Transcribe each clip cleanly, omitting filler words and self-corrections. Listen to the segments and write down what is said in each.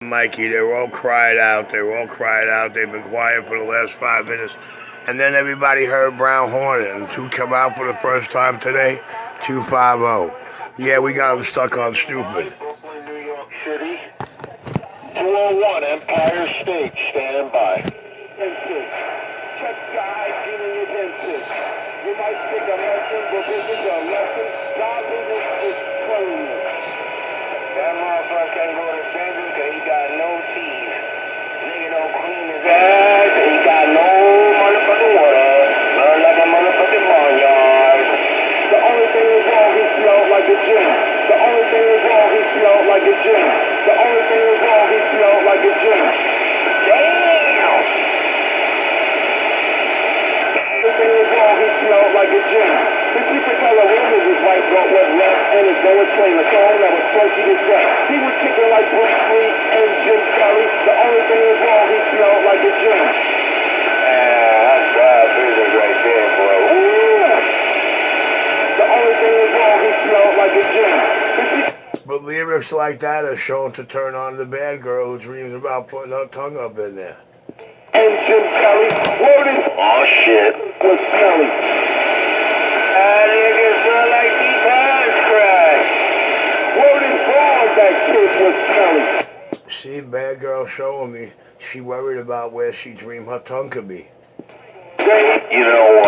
Mikey, they were all cried out. They were all cried out. They've been quiet for the last 5 minutes. And then everybody heard Brown Hornet. And two come out for the first time today. 250. Yeah, we got them stuck on stupid. Brooklyn, New York City. 201 Empire State, stand by. Check guy, dealing with M6. You might think a lesson, but this is a lesson. Godliness is cleanliness. That motherfucker can't go to Sanders because he got no teeth. Nigga don't clean his ass, he got no motherfucking water. Run like a motherfucking barnyard. The only thing is wrong, he smelled like a gym. The only thing is wrong, he smelled like a gym. The only thing is wrong, he smelled like a gym. Damn! The thing is wrong, he smelled like a gym. The people tell the rumors his wife brought was left and his going playing a song that was funky to death. He was kicking like Bruce Lee and Jim Kelly. The only thing is wrong, he smelled like a gym. That's bad business right there, boy. Ooh! The only thing is wrong, he smelled like a gym. But lyrics like that are shown to turn on the bad girl who dreams about putting her tongue up in there. And Jim Kelly, word is oh shit, was smelly. Niggas smell like deep ass crack. Word is wrong, that kid was smelly. See, bad girl showing me she worried about where she dreamed her tongue could be. You know,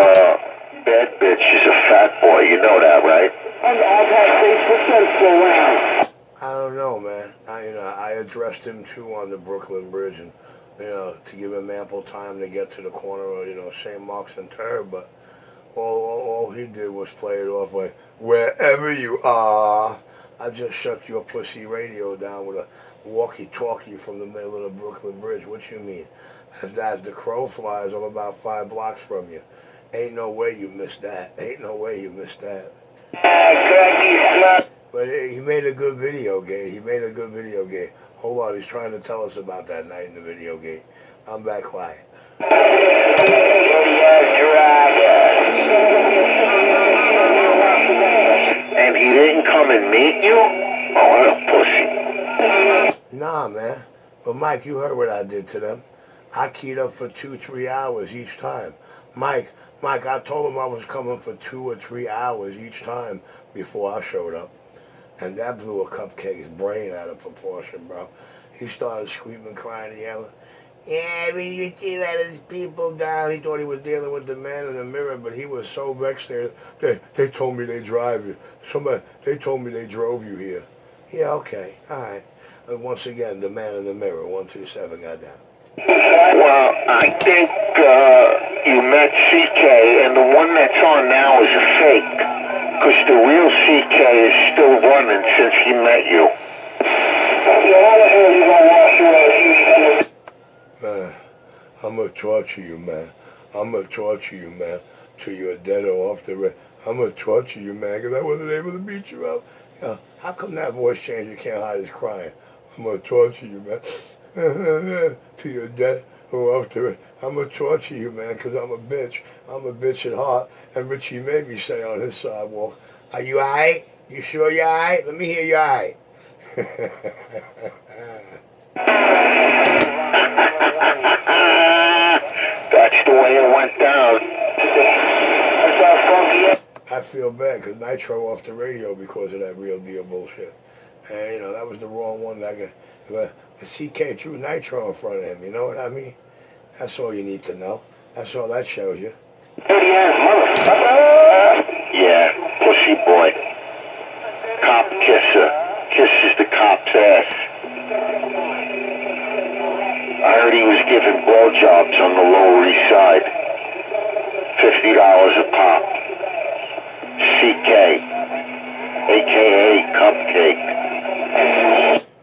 bad bitch is a fat boy, you know that, right? And I've had 8% go round. I don't know, man. I addressed him too on the Brooklyn Bridge, and to give him ample time to get to the corner of St. Mark's and Third, but all he did was play it off like, wherever you are, I just shut your pussy radio down with a walkie-talkie from the middle of the Brooklyn Bridge. What you mean? As the crow flies, I'm about 5 blocks from you. Ain't no way you missed that. Ain't no way you missed that. But he made a good video game. Hold on, he's trying to tell us about that night in the video game. I'm back quiet. And he didn't come and meet you? Oh, what a pussy. Nah, man. But Mike, you heard what I did to them. I keyed up for 2-3 hours each time. Mike, I told him I was coming for 2 or 3 hours each time before I showed up. And that blew a cupcake's brain out of proportion, bro. He started screaming, crying, and yelling. Yeah, I mean, you see that his people down. He thought he was dealing with the man in the mirror, but he was so vexed there. They told me they drive you. They told me they drove you here. Yeah, okay, all right. And once again, the man in the mirror, 127 got down. Well, I think you met CK, and the one that's on now is a fake. Because the real CK is still running since he met you. Man, I'm going to torture you, man. I'm going to torture you, man, till you're dead or off the red. I'm going to torture you, man, because I wasn't able to beat you up. How come that voice changer can't hide his crying? I'm going to torture you, man, till you're dead or off the red. I'm going to torture you, man, because I'm a bitch. I'm a bitch at heart. And Richie made me say on his sidewalk, are you all right? You sure you're all right? Let me hear you all right. That's the way it went down. I feel bad because Nitro off the radio because of that real deal bullshit. And, that was the wrong one. The CK threw Nitro in front of him, you know what I mean? That's all you need to know. That's all that shows you. Yeah, pussy boy. Cop kisser. Kisses the cop's ass. I heard he was giving blowjobs on the Lower East Side. $50 a pop. CK. A.K.A. Cupcake.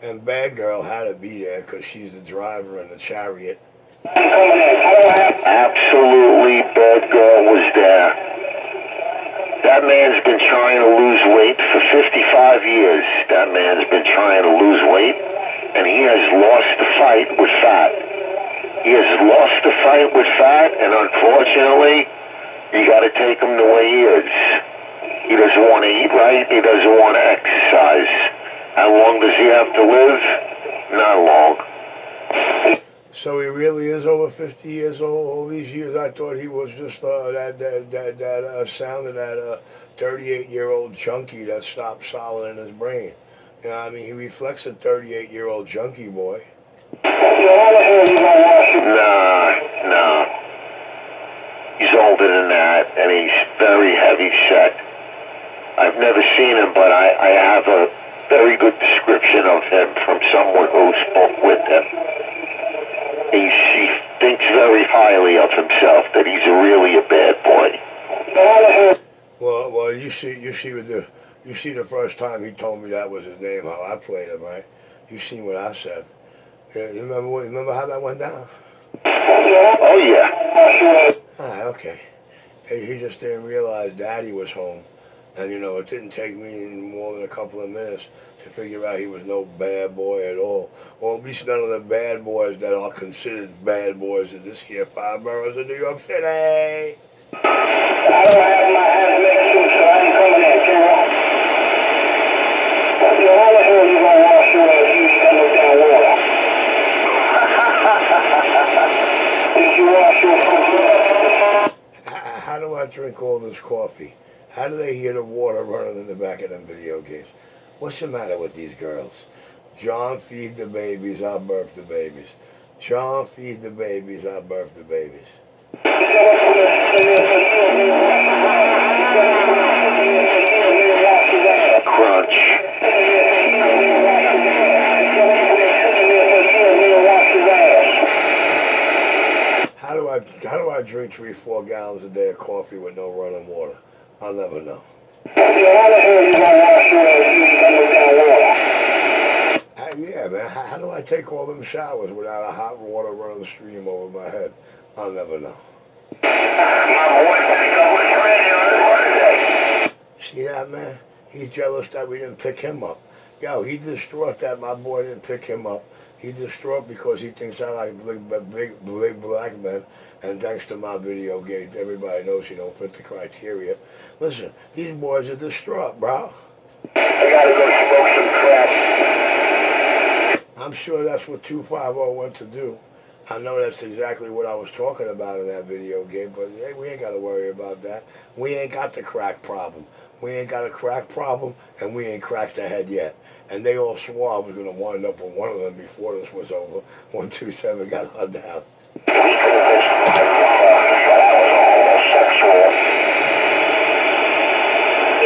And Bad Girl had to be there because she's the driver in the chariot. Absolutely, Bad Girl was there. That man's been trying to lose weight for 55 years. That man's been trying to lose weight, and he has lost the fight with fat. He has lost the fight with fat, and unfortunately, you got to take him the way he is. He doesn't want to eat right. He doesn't want to exercise. How long does he have to live? not long. So he really is over 50 years old. All these years, I thought he was just that sound of that 38-year-old junkie that stopped solid in his brain. You know what I mean? He reflects a 38-year-old junkie boy. Nah. He's older than that, and he's very heavy set. I've never seen him, but I have a very good description of him from someone who spoke with him. He thinks very highly of himself, that he's really a bad boy. Well, you see the first time he told me that was his name, how I played him, right? You seen what I said. Yeah, you remember how that went down? Oh, yeah. Ah, okay. He just didn't realize Daddy was home. And, you know, it didn't take me more than a couple of minutes to figure out he was no bad boy at all. Or at least none of the bad boys that are considered bad boys in this here 5 boroughs of New York City. I don't have my hazmat suit, so I ain't coming in. Too long. How the hell you gonna wash your ass using coming down water? Did you wash your How do I drink all this coffee? How do they hear the water running in the back of them video games? What's the matter with these girls? John, feed the babies, I'll birth the babies. John, feed the babies, I'll birth the babies. Crunch. How do I drink 3-4 gallons a day of coffee with no running water? I'll never know. Yeah, man. How do I take all them showers without a hot water running stream over my head? I'll never know. See that, man? He's jealous that we didn't pick him up. Yo, he distraught that my boy didn't pick him up. He distraught because he thinks I like big black men. And thanks to my video game, everybody knows he don't fit the criteria. Listen, these boys are distraught, bro. I gotta go smoke some crack. I'm sure that's what 250 went to do. I know that's exactly what I was talking about in that video game, but hey, we ain't got to worry about that. We ain't got the crack problem. We ain't got a crack problem, and we ain't cracked the head yet. And they all swore I was going to wind up with one of them before this was over. 127 got on down. You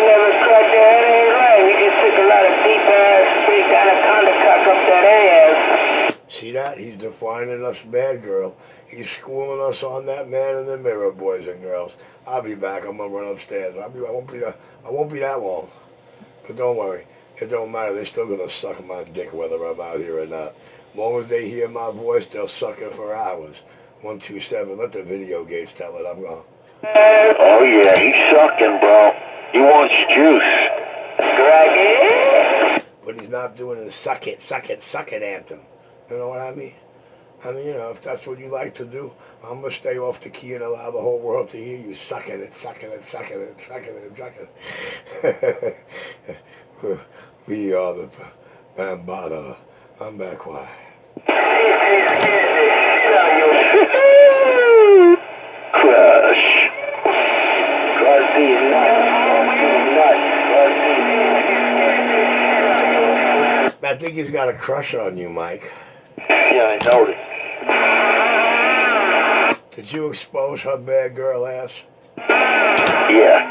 never cracked your head, ain't right. You just took a lot of deep-ass, big anaconda cock up that ass. See that? He's defining us bad girl. He's schooling us on that man in the mirror, boys and girls. I'll be back. I'm going to run upstairs. I won't be that long. But don't worry. It don't matter. They're still going to suck my dick whether I'm out here or not. As long as they hear my voice, they'll suck it for hours. 127, let the video gates tell it I'm gone. Oh, yeah, he's sucking, bro. He wants juice. But he's not doing the suck it anthem. You know what I mean? I mean, you know, if that's what you like to do, I'm going to stay off the key and allow the whole world to hear you sucking it. We are the Bambada. I'm back quiet. Crush. I think he's got a crush on you, Mike. Yeah, I noticed. Did you expose her bad girl ass? Yeah.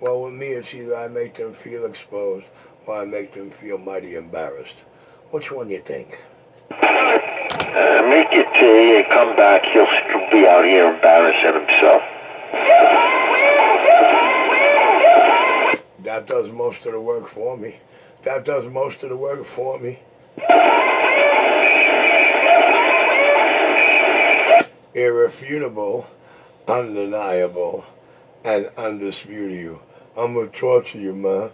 Well, with me, it's either I make them feel exposed or I make them feel mighty embarrassed. Which one do you think? Make it tea and come back. He'll be out here embarrassing himself. That does most of the work for me. Irrefutable, undeniable, and undisputable. I'm gonna torture you, man.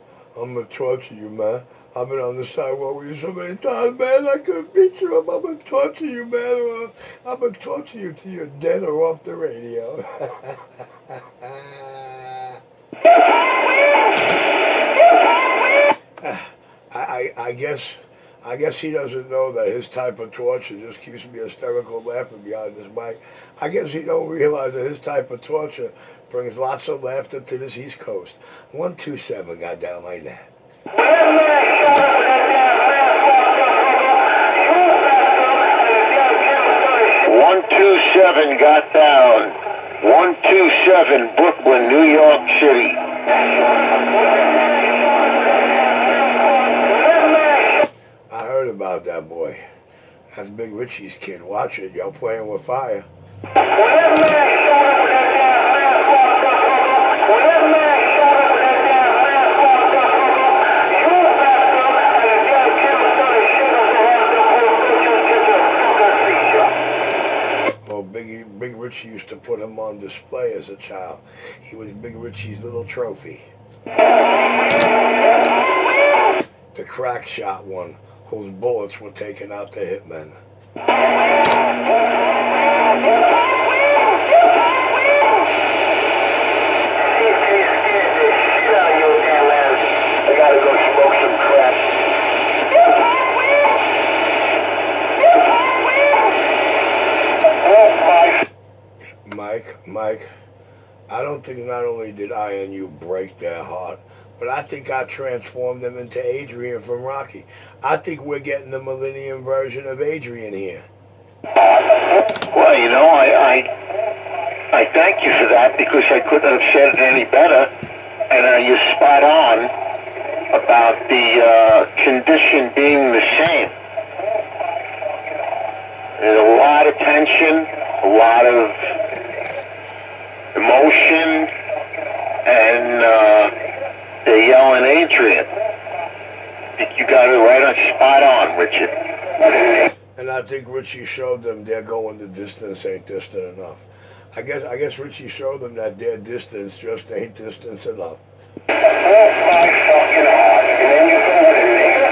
I've been on the sidewalk with you so many times, man. I couldn't beat you up. I'm gonna torture you, man. I'm gonna torture you till you're dead or off the radio. I guess he doesn't know that his type of torture just keeps me hysterical laughing behind this mic. I guess he don't realize that his type of torture brings lots of laughter to this East Coast. 127 got down like that. 127 got down. 127 Brooklyn, New York City. I heard about that boy. That's Big Richie's kid. Watch it. Y'all playing with fire. Well, Big Richie used to put him on display as a child. He was Big Richie's little trophy. The crack shot one, whose bullets were taken out the hitmen. I gotta go smoke some crack. Mike, I don't think not only did I and you break their heart, but I think I transformed them into Adrian from Rocky. I think we're getting the millennium version of Adrian here. Well, you know, I thank you for that because I couldn't have said it any better. And you're spot on about the condition being the same. There's a lot of tension, a lot of emotion, and they're yelling Adrian. I think you got it right on spot on, Richard. And I think Richie showed them they're going the distance ain't distant enough. I guess Richie showed them that their distance just ain't distance enough. Oh my fucking heart. And then you go with it, nigga.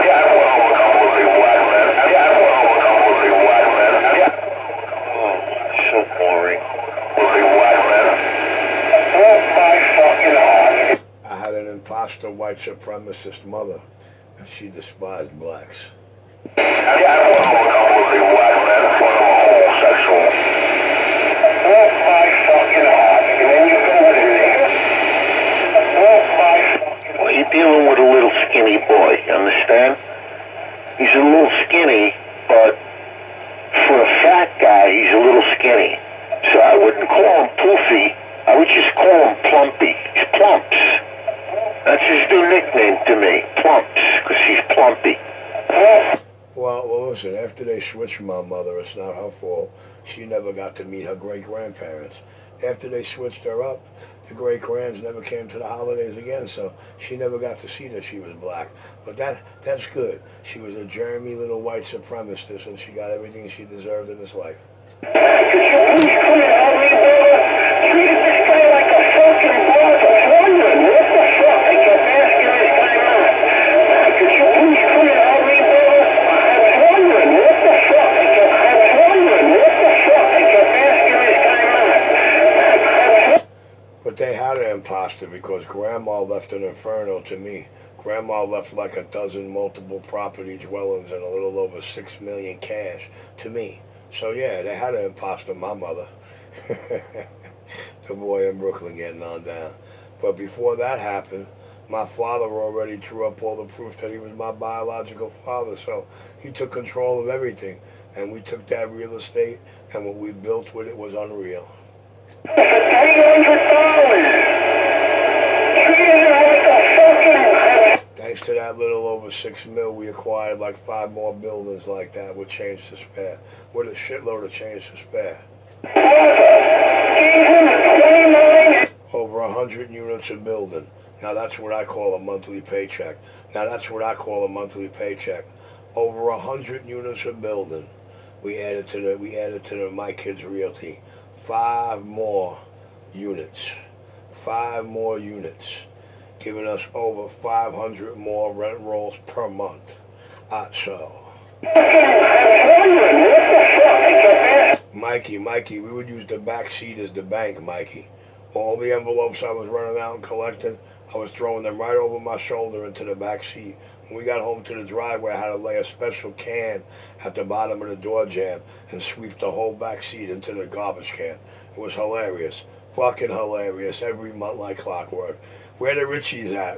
Yeah, I want to overcome with the white man. Yeah, I want to overcome with the white man. Yeah. Oh, so boring. With the white man. Oh my fucking heart. I had an imposter white supremacist mother, and she despised blacks. Yeah, I want to overcome with the white man. When I'm a homosexual. Oh my fucking heart. And then you go with it, nigga. Oh my fucking. Well, you're dealing with a little skinny boy, you understand? He's a little skinny, but for a fat guy, he's a little skinny. So I wouldn't call him poofy. I would just call him plumpy. He's plumps. That's his new nickname to me, plumps, because he's plumpy. Well, listen, after they switched my mother, it's not her fault. She never got to meet her great-grandparents. After they switched her up, the great-grands never came to the holidays again, so she never got to see that she was black. But that's good. She was a germy little white supremacist, and she got everything she deserved in this life. Could you please come and help me, brother? Treated this guy like a fucking boss. I was wondering, what the fuck? I kept asking this guy out. Could you please come and help me, brother? I was wondering, what the fuck? I was wondering, what the fuck? I kept asking this guy out. But they had an imposter because Grandma left an inferno to me. Grandma left like a dozen multiple property dwellings and a little over $6 million cash to me. So yeah, they had an imposter, my mother. The boy in Brooklyn getting on down. But before that happened, my father already drew up all the proof that he was my biological father. So he took control of everything. And we took that real estate, and what we built with it was unreal. $300. Treated him like a fucking... Thanks to that little over $6 million, we acquired like 5 more buildings like that with change to spare. With a shitload of change to spare. Over 100 units a building. Now that's what I call a monthly paycheck. Over 100 units a building. We added to the My Kids Realty. 5 more units. 5 more units. Giving us over 500 more rent rolls per month. So. Mikey, we would use the back seat as the bank, Mikey. All the envelopes I was running out and collecting, I was throwing them right over my shoulder into the back seat. When we got home to the driveway, I had to lay a special can at the bottom of the door jamb and sweep the whole back seat into the garbage can. It was hilarious. Fucking hilarious. Every month like clockwork. Where the Richies at?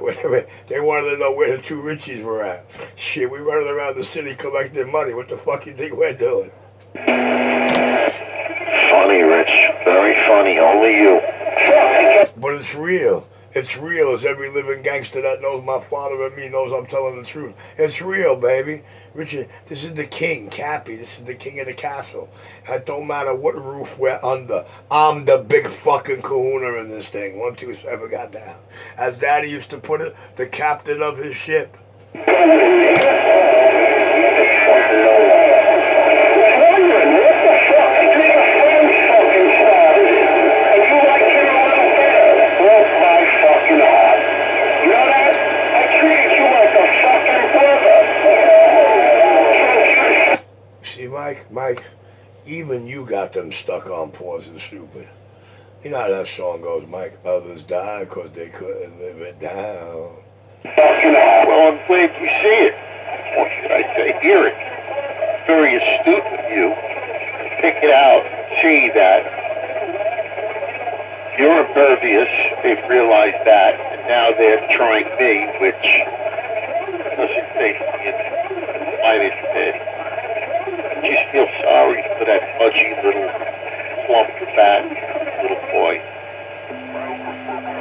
They wanted to know where the two Richies were at. Shit, we running around the city collecting money. What the fuck you think we're doing? Funny, Rich. Very funny. Only you. But it's real. It's real as every living gangster that knows my father and me knows I'm telling the truth. It's real, baby. Richard, this is the king, Cappy. This is the king of the castle. It don't matter what roof we're under. I'm the big fucking kahuna in this thing. 127 got down. As Daddy used to put it, the captain of his ship. See, Mike, even you got them stuck on pause and stupid. You know how that song goes, Mike? Others died because they couldn't live it down. Well, I'm glad you see it. Or should I say, hear it. Very astute of you. Pick it out. See that. You're impervious. They've realized that. And now they're trying me, which doesn't take me in the slightest bit. I just feel sorry for that pudgy little plump fat little boy.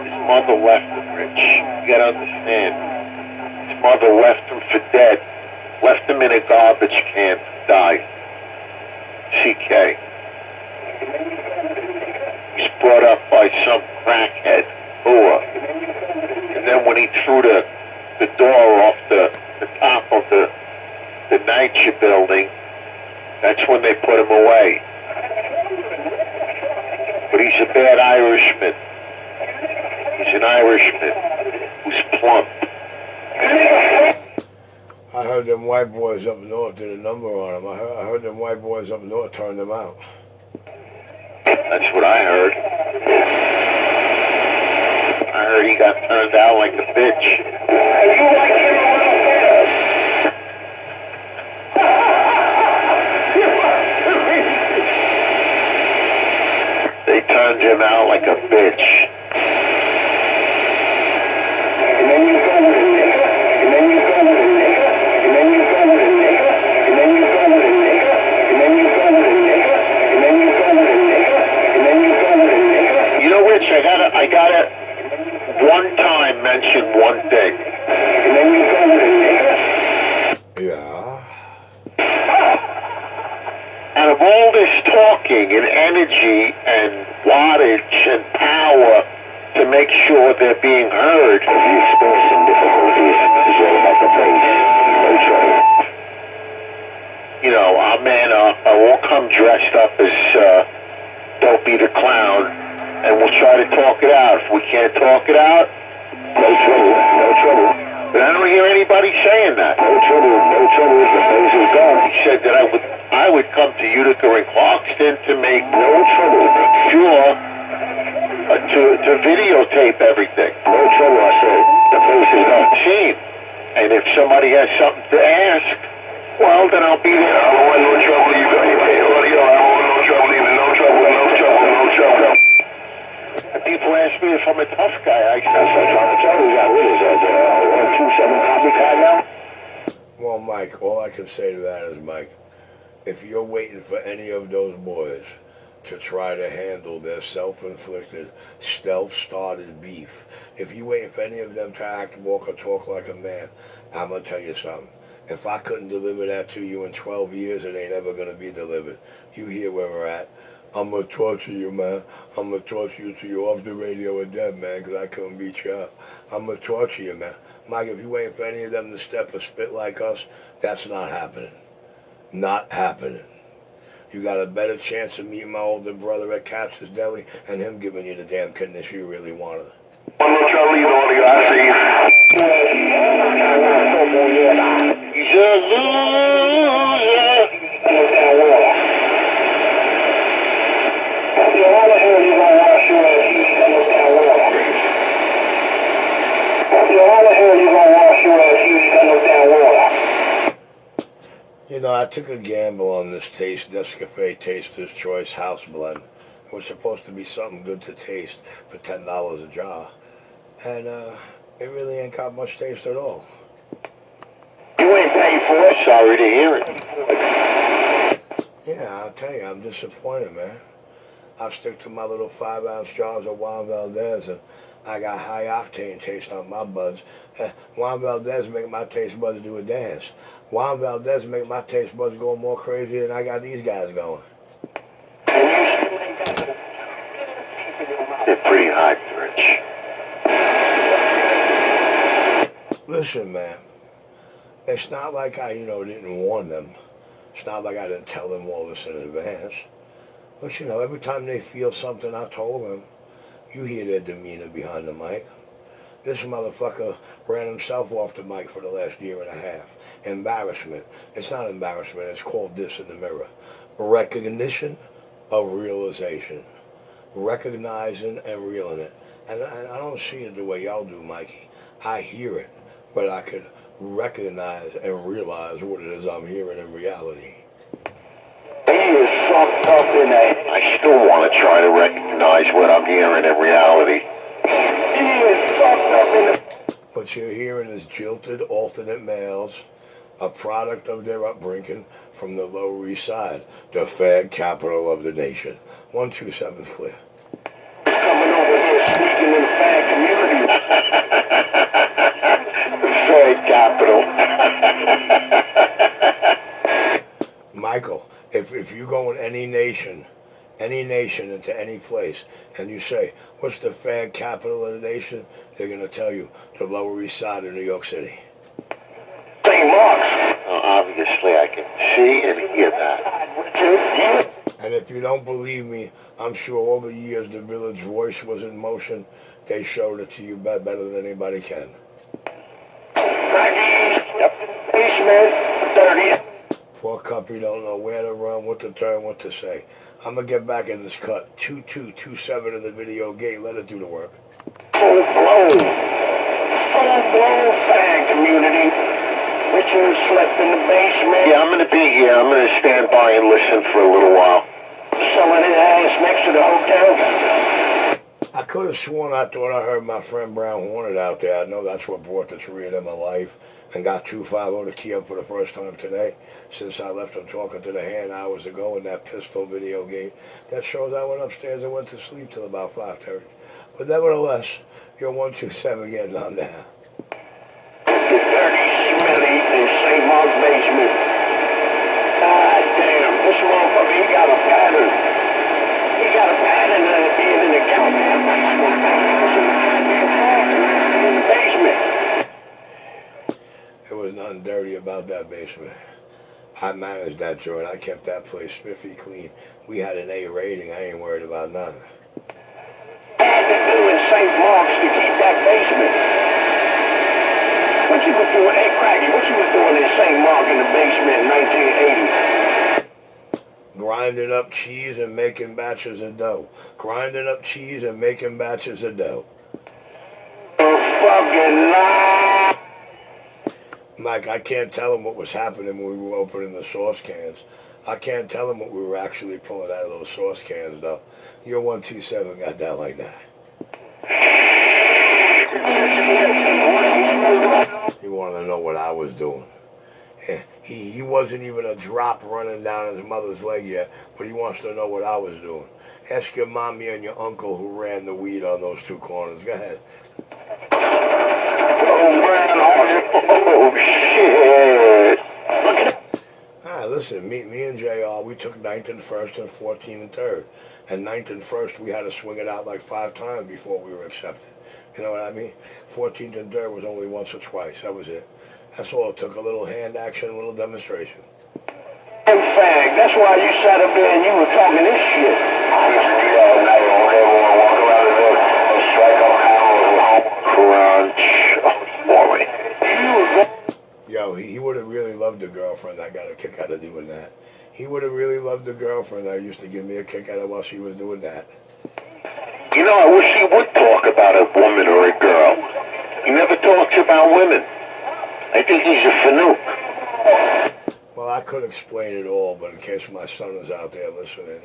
His mother left him, Rich. You gotta understand. His mother left him for dead. Left him in a garbage can to die. CK. He's brought up by some crackhead, Boa. And then when he threw the door off the top of the NYCHA building, that's when they put him away. But he's a bad Irishman. He's an Irishman who's plump. I heard them white boys up north did a number on him. I heard them white boys up north turned him out. That's what I heard. I heard he got turned out like a bitch. They turned him out like a bitch. I gotta one time mention one thing. Yeah. Out of all this talking and energy and wattage and power to make sure they're being heard, if you experience some difficulties, it's all about the bass. No trouble. You know, our man, I won't come dressed up as Dopey the Clown, and we'll try to talk it out. If we can't talk it out, no trouble, no trouble. But I don't hear anybody saying that. No trouble if the bass is gone. He said that I would come to Utica and Clarkston to make no trouble, sure, to videotape everything. No trouble, I said. The bass is gone. Seen. And if somebody has something to ask, well, then I'll be there. I don't want no trouble. You got your audio. I don't want no trouble either. No trouble, no trouble, no trouble. And people ask me if I'm a tough guy. I said, I'm trying to tell you that. What is that? 127 copycat now? Well, Mike, all I can say to that is, Mike, if you're waiting for any of those boys to try to handle their self-inflicted, self-started beef, if you're waiting for any of them to act, walk, or talk like a man, I'm going to tell you something. If I couldn't deliver that to you in 12 years, it ain't ever going to be delivered. You hear where we're at. I'm going to torture you, man. I'm going to torture you till you're off the radio with them, man, because I couldn't beat you up. I'm going to torture you, man. Mike, if you waiting for any of them to step or spit like us, that's not happening. Not happening. You got a better chance of meeting my older brother at Katz's Deli and him giving you the damn kidney you really wanted. One more trouble, you know, I see. He's a loser. You know, I took a gamble on this Taste Nescafe Taster's Choice House Blend. It was supposed to be something good to taste for $10 a jar. And it really ain't got much taste at all. You ain't paid for it. Sorry to hear it. Yeah, I'll tell you, I'm disappointed, man. I stick to my little 5-ounce jars of Juan Valdez, and I got high octane taste on my buds. Juan Valdez make my taste buds do a dance. Juan Valdez make my taste buds go more crazy than I got these guys going. They're pretty hot, Rich. Listen, man, it's not like I, didn't warn them. It's not like I didn't tell them all this in advance. But, every time they feel something, I told them. You hear their demeanor behind the mic. This motherfucker ran himself off the mic for the last year and a half. Embarrassment. It's not embarrassment. It's called this in the mirror. Recognition of realization. Recognizing and reeling it. And I don't see it the way y'all do, Mikey. I hear it, but I could recognize and realize what it is I'm hearing in reality. He is sucked up in that. I still want to try to recognize what I'm hearing in reality. He is sucked up in the... What you're hearing is jilted alternate males, a product of their upbringing from the Lower East Side, the fag capital of the nation. 127 clear. Coming over here speaking in the fag community. The fag capital. Michael, if you go in any nation into any place, and you say, what's the fag capital of the nation? They're going to tell you, the Lower East Side of New York City. St. Mark's. Obviously, I can see and hear that. And if you don't believe me, I'm sure all the years the Village Voice was in motion, they showed it to you better than anybody can. Basement, 30. Poor Cuppy don't know where to run, what to turn, what to say. I'm going to get back in this cut. 2227 in the video gate. Let it do the work. Full-blown fag community. Richard slept in the basement. Yeah, I'm going to be here. I'm going to stand by and listen for a little while. Selling his ass next to the hotel. I could have sworn I thought I heard my friend Brown Hornet out there. I know that's what brought the three of them alive and got 250 to key up for the first time today since I left him talking to the hand hours ago in that pistol video game. That shows I went upstairs and went to sleep till about 5:30. But nevertheless, you're 127 getting on there. Dirty, smelly, in St. Mark's basement. God damn, this motherfucker, he got a pattern. He got a pattern of being in the goddamn basement. There was nothing dirty about that basement. I managed that joint. I kept that place spiffy clean. We had an A rating. I ain't worried about nothing. What had to do in St. Mark's to keep that basement? What you was doing, hey Craggy, what you was doing in St. Mark in the basement in 1980? Grinding up cheese and making batches of dough. Grinding up cheese and making batches of dough. Fucking lie. Mike, I can't tell him what was happening when we were opening the sauce cans. I can't tell him what we were actually pulling out of those sauce cans, though. Your 127 got down like that. He wanted to know what I was doing. He wasn't even a drop running down his mother's leg yet, but he wants to know what I was doing. Ask your mommy and your uncle who ran the weed on those two corners. Go ahead. Oh, shit. Look at Listen, me and JR, we took 9th and 1st and 14th and 3rd. And 9th and 1st, we had to swing it out like 5 times before we were accepted. You know what I mean? 14th and 3rd was only once or twice. That was it. That's all it took, a little hand action, a little demonstration. In fact, that's why you sat up there and you were talking this shit. I used to do that all night. Walk around the road and strike up crunch. Boy. Yo, he would have really loved the girlfriend. I got a kick out of doing that. He would have really loved the girlfriend that used to give me a kick out of while she was doing that. You know, I wish he would talk about a woman or a girl. He never talks about women. I think he's a fanook. Well, I could explain it all, but in case my son is out there listening,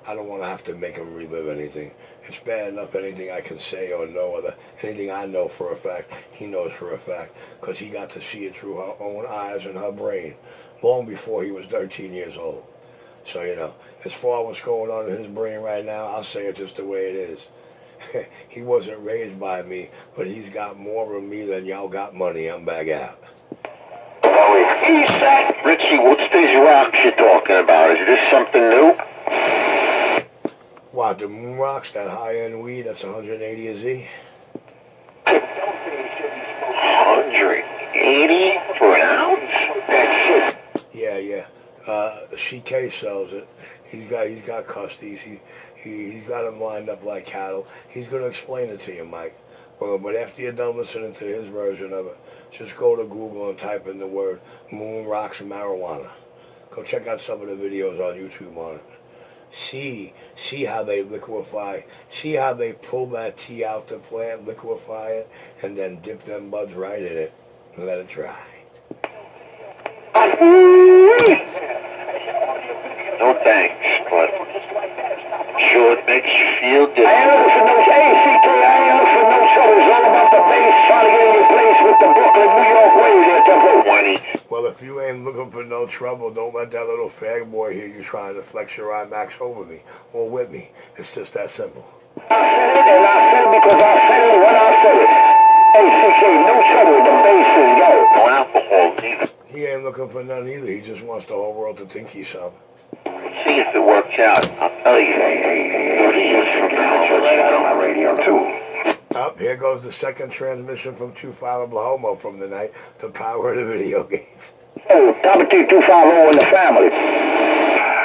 I don't want to have to make him relive anything. It's bad enough anything I can say or know, anything I know for a fact, he knows for a fact, because he got to see it through her own eyes and her brain long before he was 13 years old. So, as far as what's going on in his brain right now, I'll say it just the way it is. He wasn't raised by me, but he's got more of me than y'all got money. I'm back out. Richie, what's these rocks you're talking about? Is this something new? What, the moon rocks, that high-end weed, that's 180 a Z? 180 for an ounce? That's it. Yeah. CK sells it. He's got custies. He's got them lined up like cattle. He's gonna explain it to you, Mike. But after you're done listening to his version of it, just go to Google and type in the word moon rocks marijuana. Go check out some of the videos on YouTube on it. See how they liquefy. See how they pull that tea out the plant, liquefy it, and then dip them buds right in it and let it dry. No thanks, but sure it makes you feel good. I ain't looking for no ACK, I ain't looking for no trouble. It's all about the bass trying to get in your place with the Brooklyn, New York way there, Tempo. Well, if you ain't looking for no trouble, don't let that little fag boy hear you trying to flex your IMAX over me or with me. It's just that simple. I said it, and I said it because I said it when I said it. ACK, no trouble, the bass is go. No alcohol neither. He ain't looking for none either. He just wants the whole world to think he's something. See if it works out. I'll tell you. Right on my radio too. Up, here goes the second transmission from 25 Oklahoma from the night. The power of the video games. Oh, top of 250 in the family.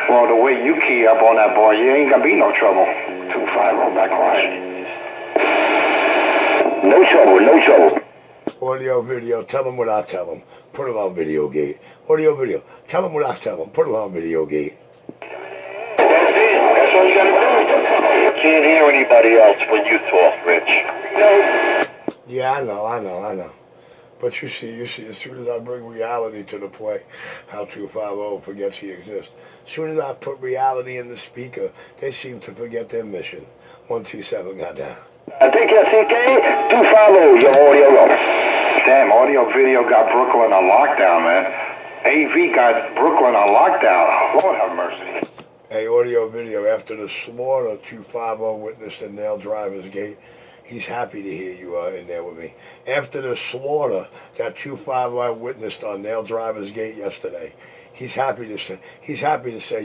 Well, the way you key up on that boy, you ain't gonna be no trouble. 250 back quiet. No trouble. Audio, video, tell him what I tell him. Put it on video gate. Audio, video, tell him what I tell him. Put it on video gate. That's it. That's all you gotta do. You can't hear anybody else when you talk, Rich. No. Yeah, I know. But you see, as soon as I bring reality to the play, how 250 forgets he exists. As soon as I put reality in the speaker, they seem to forget their mission. 127 got down. I think your CK, 250, your audio roll. Damn, audio video got Brooklyn on lockdown, man. AV got Brooklyn on lockdown. Lord have mercy. Hey, audio, video, after the slaughter 250 witnessed in Nail Driver's Gate, he's happy to hear you in there with me. After the slaughter that 250 witnessed on Nail Driver's Gate yesterday, he's happy to say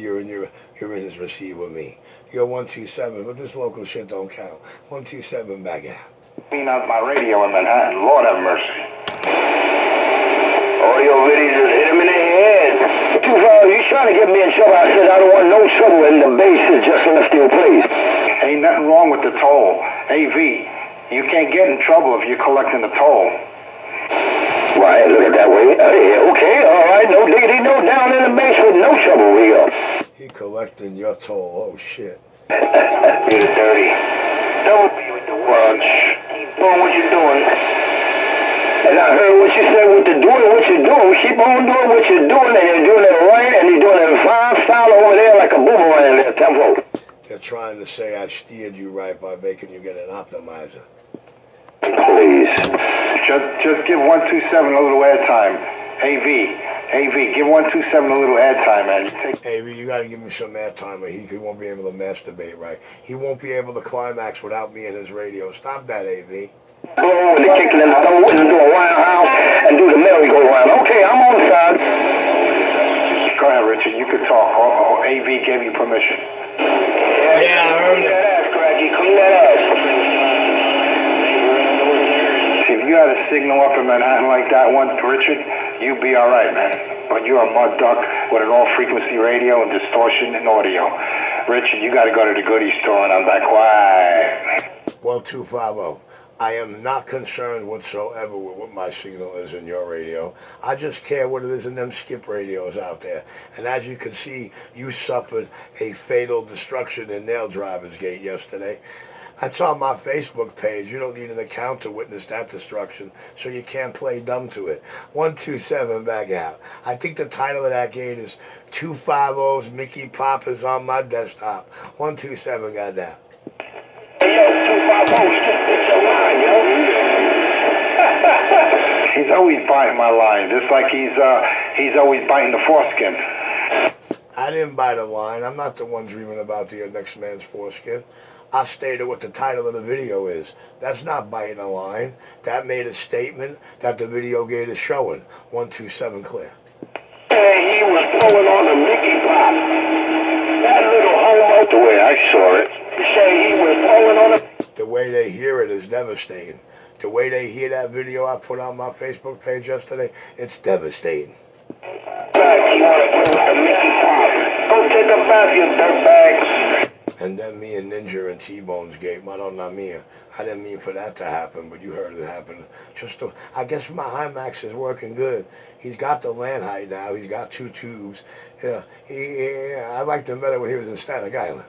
you're in his receive with me. You're 127, but this local shit don't count. 127 back out. Clean out my radio in Manhattan. Lord have mercy. Audio video just hit him in the head. 250, you trying to get me in trouble? I said I don't want no trouble, and the bass is just left your place. Ain't nothing wrong with the toll. AV, you can't get in trouble if you're collecting the toll. Right, look at that way. Okay, all right, no diggity, no down in the bass with no trouble here. He collecting your toll. Oh shit. Get it dirty. Don't be with the watch. Keep doing what you're doing. And I heard what you said with the doing what you're doing. Keep on doing what you're doing, and you're doing it right, and you're doing it in fine style over there like a boomerang there, Tempo. They're trying to say I steered you right by making you get an optimizer. Please. Just give 127 a little airtime. AV, give 127 a little airtime, man. AV, you gotta give me some airtime or he won't be able to masturbate right. He won't be able to climax without me and his radio. Stop that, AV. Blow and they're kicking in the throat and do a roundhouse and do the merry-go-round. Okay, I'm on the side. Go ahead, Richard. You could talk. AV gave you permission. Yeah, I heard it. Clean that ass, Craggy. Clean that ass. See, if you had a signal up in Manhattan like that one, Richard, you'd be all right, man. But you're a mud duck with an all-frequency radio and distortion and audio. Richard, you got to go to the goodie store and I'm back quiet. 1250. I am not concerned whatsoever with what my signal is in your radio. I just care what it is in them skip radios out there. And as you can see, you suffered a fatal destruction in Nail Driver's Gate yesterday. That's on my Facebook page. You don't need an account to witness that destruction, so you can't play dumb to it. 127 back out. I think the title of that gate is 250's Mickey Pop is on my desktop. 127 got that. Hey, yo, 250, it's your line, yo. He's always biting my line, just like he's always biting the foreskin. I didn't bite a line. I'm not the one dreaming about the next man's foreskin. I stated what the title of the video is. That's not biting a line. That made a statement that the video gate is showing. 127 clear. Hey, he was pulling on the Mickey Pop. That little homo, the way I saw it, he said he was pulling on it. The way they hear it is devastating. The way they hear that video I put on my Facebook page yesterday, it's devastating. Back, you want to pull like a Mickey Pop. Go take a bath, you dirtbag. And then me and Ninja and T-Bone's gate, Madonna Mia. I didn't mean for that to happen, but you heard it happen. I guess my IMAX is working good. He's got the land height now. He's got 2 tubes. Yeah, I liked him better when he was in Staten Island.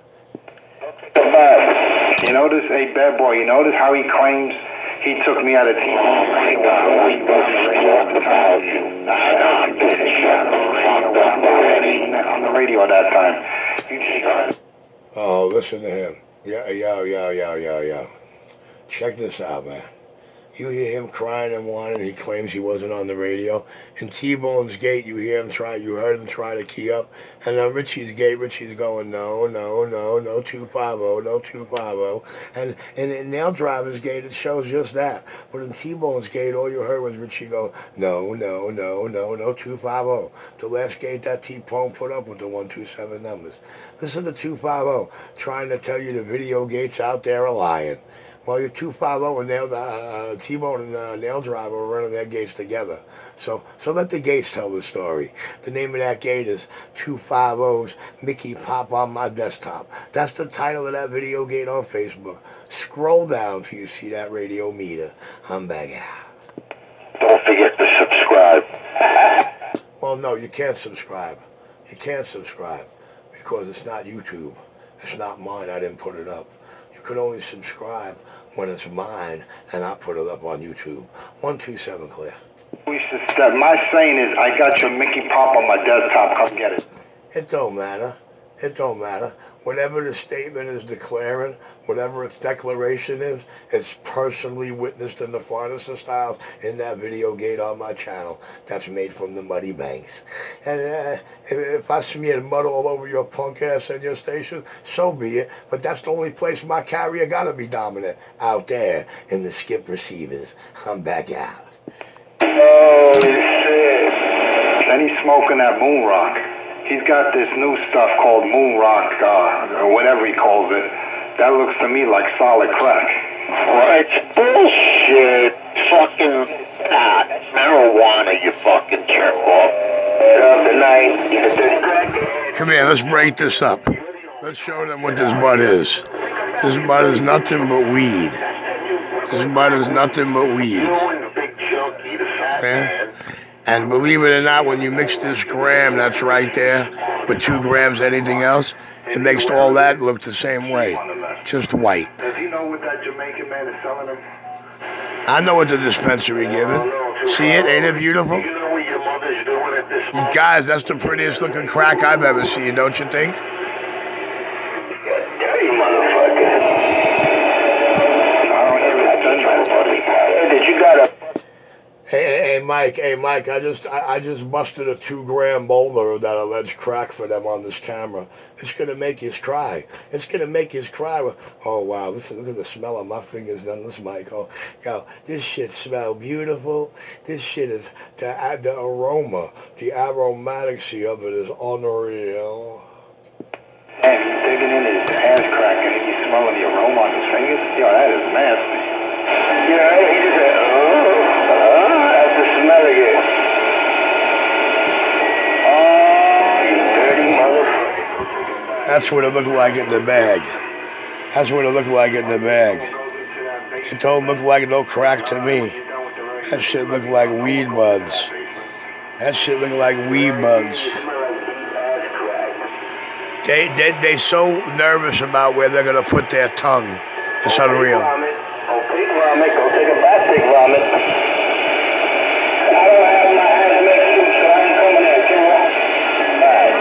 You notice, hey, bad boy, you notice how he claims he took me out of T-Bone's radio on the radio at that time. Oh, listen to him. Yeah. Check this out, man. You hear him crying and whining. He claims he wasn't on the radio. In T-Bone's gate, you heard him try to key up. And on Richie's gate, Richie's going, no, 250, no 250. And in Nail Driver's gate, it shows just that. But in T-Bone's gate, all you heard was Richie go, no 250. The last gate that T-Bone put up with the 127 numbers. Listen to 250 trying to tell you the video gates out there are lying. Well, your 250 and T-Bone and Nail Driver were running their gates together. So let the gates tell the story. The name of that gate is 250's Mickey Pop on my desktop. That's the title of that video gate on Facebook. Scroll down till you see that radio meter. I'm back out. Don't forget to subscribe. Well, no, you can't subscribe. You can't subscribe because it's not YouTube. It's not mine. I didn't put it up. You can only subscribe when it's mine and I put it up on YouTube. 127 clear. My saying is, I got your Mickey Pop on my desktop. Come get it. It don't matter. It don't matter. Whatever the statement is declaring, whatever its declaration is, it's personally witnessed in the finest of styles in that video gate on my channel. That's made from the Muddy Banks. And if I smear mud all over your punk ass and your station, so be it. But that's the only place my carrier gotta be dominant, out there in the skip receivers. I'm back out. Oh, shit. Then he's smoking that moon rock. He's got this new stuff called moon rock, or whatever he calls it. That looks to me like solid crack. Well, it's bullshit. Fucking marijuana, you fucking jerk off. Tonight. Come here, let's break this up. Let's show them what this bud is. This bud is nothing but weed. This bud is nothing but weed. Okay? And believe it or not, when you mix this gram that's right there with 2 grams anything else, it makes all that look the same way, just white. Does he know what that Jamaican man is selling him? I know what the dispensary giving. See it? Ain't it beautiful? You know what your mother's doing at this You guys, that's the prettiest looking crack I've ever seen, don't you think? dirty motherfucker. I don't hear it, buddy. Hey, did you got a... Hey, Mike, I just busted a 2-gram boulder of that alleged crack for them on this camera. It's gonna make you cry. It's gonna make you cry. Oh wow, look at the smell of my fingers on this mic. Oh, yo, this shit smell beautiful. This shit is the aroma, the aromaticy of it is unreal. Man, he's digging in his ass crack and he's smelling the aroma on his fingers. Yo, that is nasty. Yeah, he just said, that's the smell again. Oh, you dirty motherfucker. That's what it looked like in the bag. That's what it looked like in the bag. It don't look like no crack to me. That shit looked like weed buds. That shit looked like weed buds. They so nervous about where they're gonna put their tongue. It's unreal. Oh, pig vomit. Go take a bath, pig vomit. I don't have my hazmat suit, so I ain't coming at you. Alright.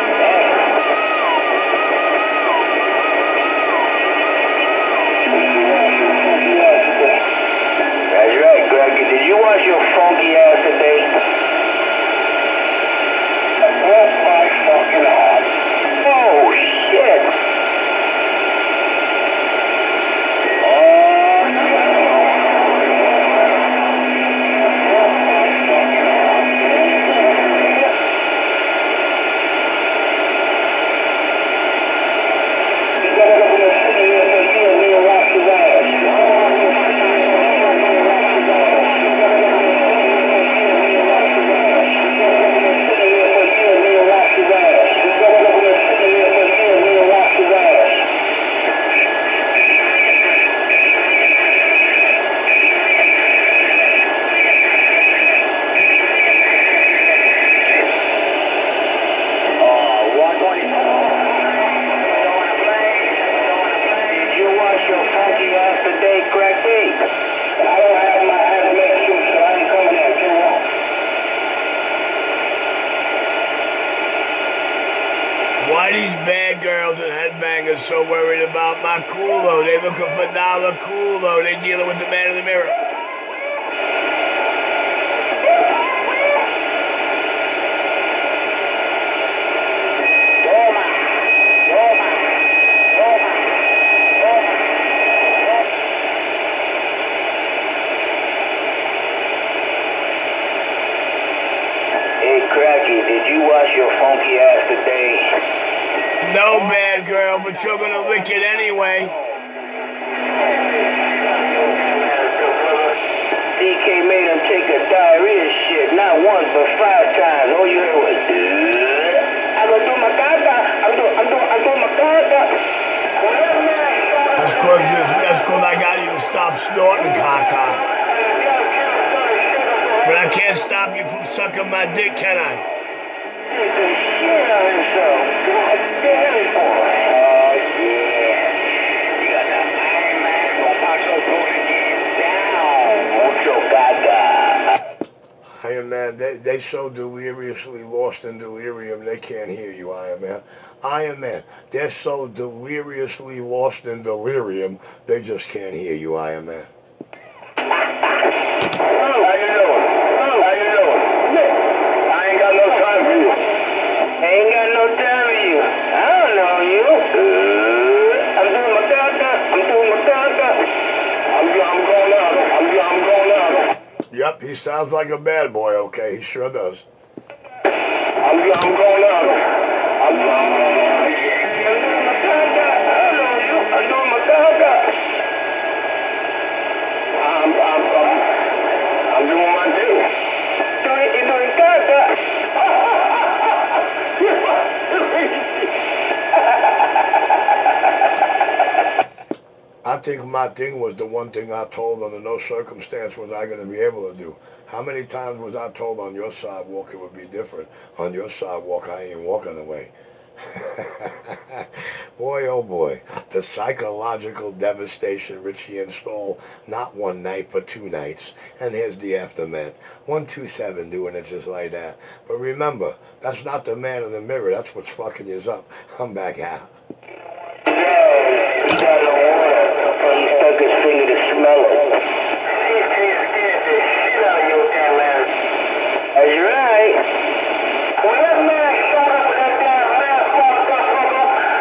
That's right, Greg. Did you wash your funky ass today? Oh, my fucking heart. Oh, shit. Why these bad girls and headbangers so worried about my culo? They looking for dollar culo. They dealing with the man in the mirror. Hey, Cracky, did you wash your funky ass today? No, bad girl, but you're gonna lick it anyway. DK made him take a diarrhea shit, not once but 5 times. All you heard was, I'm gonna do my caca. I'm doing my caca. That's cause I got you to stop snorting, caca. But I can't stop you from sucking my dick, can I? Iron Man, they so deliriously lost in delirium, they can't hear you, Iron Man. Iron Man, they're so deliriously lost in delirium, they just can't hear you, Iron Man. Yep, he sounds like a bad boy, okay? He sure does. I'm going out. I'm doing my caca. I'm doing my thing. You're doing caca. I think my thing was the one thing I told under no circumstance was I going to be able to do. How many times was I told on your sidewalk it would be different? On your sidewalk, I ain't walking away. Boy, oh boy, the psychological devastation Richie installed, not one night, but 2 nights. And here's the aftermath. 127 doing it just like that. But remember, that's not the man in the mirror. That's what's fucking you up. I'm back out. He stuck his finger to smell it. That's right. When that man showed up with that damn mask on,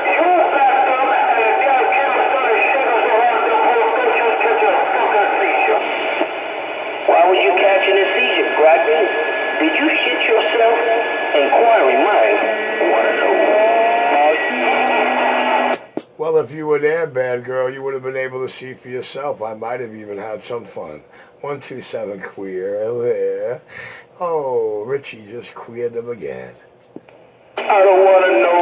you backed up and the damn killer started shaking so hard the whole station catch a fucking seizure. Why was you catching a seizure, Grappy? Did you shit yourself? Inquiring mind. Wanna know? Well, if you were there, bad girl, you would have been able to see for yourself. I might have even had some fun. 127 queer. Oh, Richie just queered them again. I don't want to know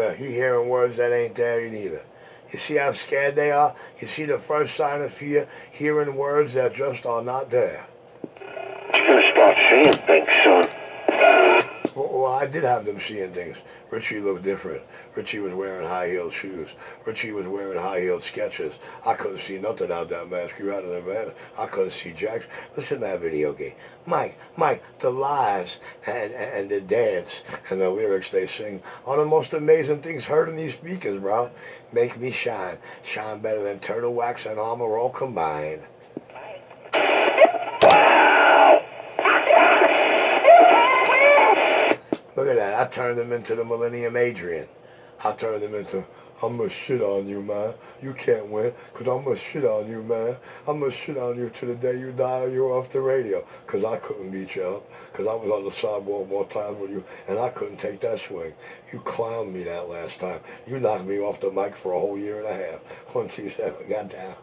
you. He hearing words that ain't there either. You see how scared they are? You see the first sign of fear? Hearing words that just are not there. You're gonna start saying things soon. Well, I did have them seeing things. Richie looked different. Richie was wearing high-heeled shoes. Richie was wearing high-heeled Skechers. I couldn't see nothing out that mask. You out of the van. I couldn't see jacks. Listen to that video game. Mike, the lies and the dance and the lyrics they sing are the most amazing things heard in these speakers, bro. Make me shine. Shine better than turtle wax and armor all combined. Look at that. I turned him into the Millennium Adrian. I turned him into, I'm going to shit on you, man. You can't win, because I'm going to shit on you, man. I'm going to shit on you to the day you die or you're off the radio, because I couldn't beat you up, because I was on the sidewalk more times with you, and I couldn't take that swing. You clowned me that last time. You knocked me off the mic for a whole year and a half. 1, 2, 7, got down.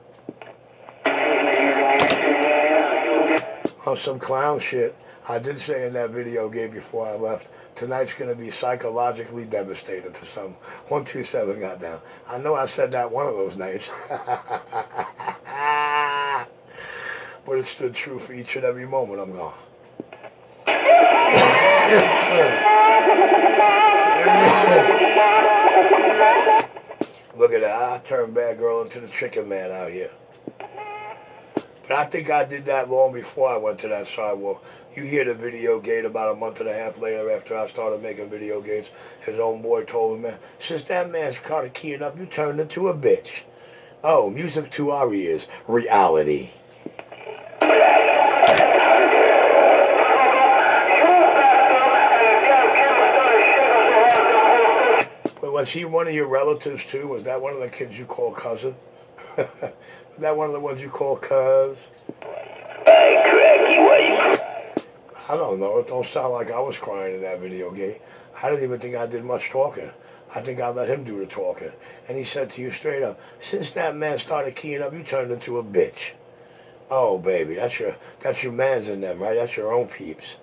On some clown shit, I did say in that video game before I left, tonight's going to be psychologically devastating to some. 1, 2, 7 got down. I know I said that one of those nights. But it stood true for each and every moment I'm gone. Look at that. I turned bad girl into the chicken man out here. But I think I did that long before I went to that sidewalk. You hear the video game about a month and a half later after I started making video games. His own boy told him, man, since that man started keying up, you turned into a bitch. Oh, music to our ears. Reality. But was he one of your relatives too? Was that one of the kids you call cousin? Was that one of the ones you call cuz? I don't know. It don't sound like I was crying in that video game. I didn't even think I did much talking. I think I let him do the talking. And he said to you straight up, since that man started keying up, you turned into a bitch. Oh, baby, that's your mans in them, right? That's your own peeps.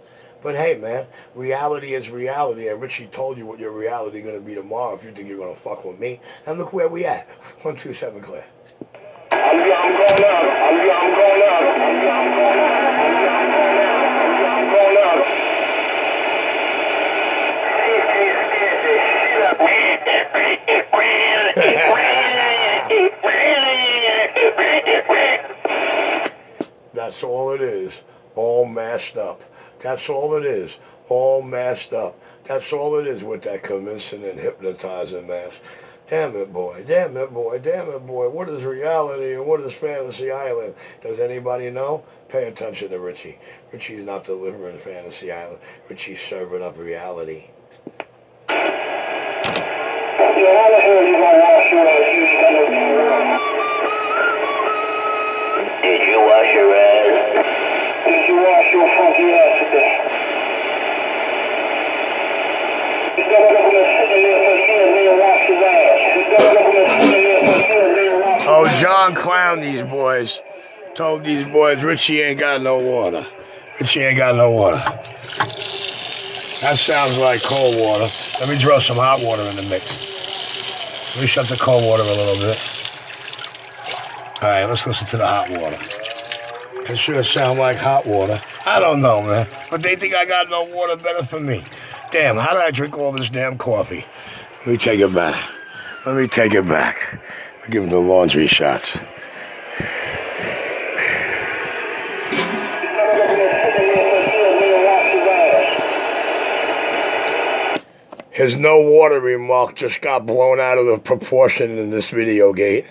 But hey, man, reality is reality, and Richie told you what your reality going to be tomorrow if you think you're going to fuck with me. And look where we at. 1, 2, 7, clear. I'm going up. I'm going up. That's all it is. All masked up. That's all it is. All masked up. That's all it is with that convincing and hypnotizing mask. Damn it, boy. Damn it, boy. Damn it, boy. What is reality and what is Fantasy Island? Does anybody know? Pay attention to Richie. Richie's not delivering Fantasy Island. Richie's serving up reality. How the hell you gonna wash your ass? Did you wash your ass? Did you wash your funky ass today? Oh, John clowned these boys. Told these boys Richie ain't got no water. Richie ain't got no water. That sounds like cold water. Let me throw some hot water in the mix. Let me shut the cold water a little bit. All right, let's listen to the hot water. It sure sound like hot water. I don't know, man. But they think I got no water better for me. Damn, how did I drink all this damn coffee? Let me take it back. Let me take it back. I'll give them the laundry shots. His no water remark just got blown out of the proportion in this video gate.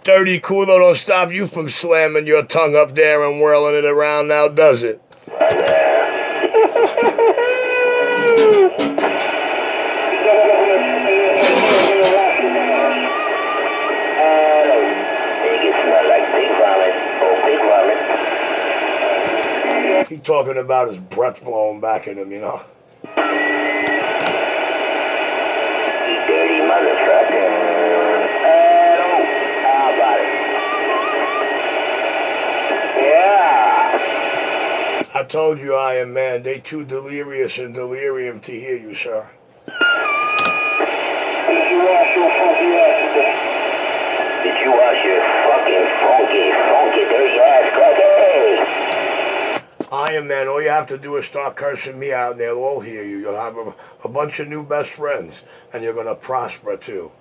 Dirty Kulo don't stop you from slamming your tongue up there and whirling it around now, does it? He talking about his breath blowing back at him, you know. You dirty motherfucker. How about it? Yeah. I told you, Iron Man, they too delirious and delirium to hear you, sir. Did you wash your funky ass today? Did you wash your fucking funky, dirty ass cracker? Iron Man, all you have to do is start cursing me out and they'll all hear you. You'll have a bunch of new best friends and you're going to prosper too.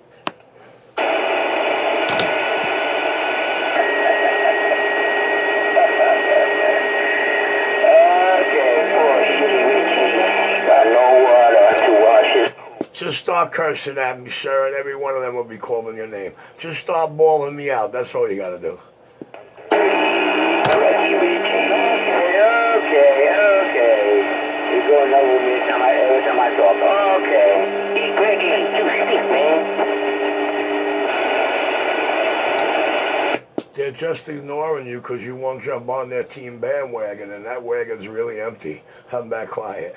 Just start cursing at me, sir, and every one of them will be calling your name. Just start bawling me out. That's all you got to do. Okay. You're going over me every time I talk. Okay. Greggy, you stick, man. They're just ignoring you because you won't jump on their team bandwagon, and that wagon's really empty. Come back quiet.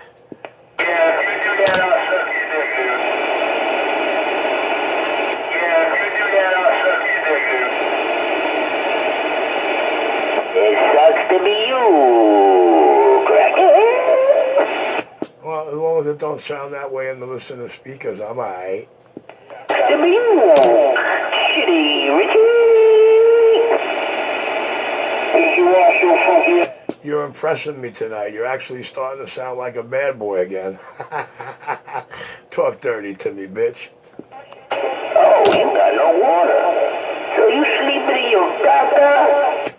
It sucks to be you, cracker. Well, as long as it don't sound that way in the listener speakers, I'm alright. To be you, shitty Richie. Did you wash your funky? You're impressing me tonight. You're actually starting to sound like a bad boy again. Talk dirty to me, bitch. Oh, you got no water. So you sleeping in your doctor?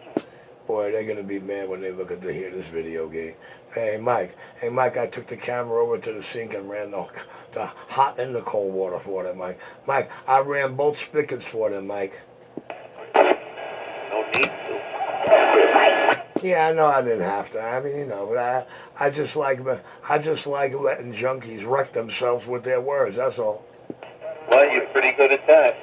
Boy, they're going to be mad when they look at hear this video game. Hey, Mike, I took the camera over to the sink and ran the hot and the cold water for them, Mike. Mike, I ran both spigots for them, Mike. No need to. Yeah, I know I didn't have to. I mean, you know, but I just like letting junkies wreck themselves with their words. That's all. Well, you're pretty good at that.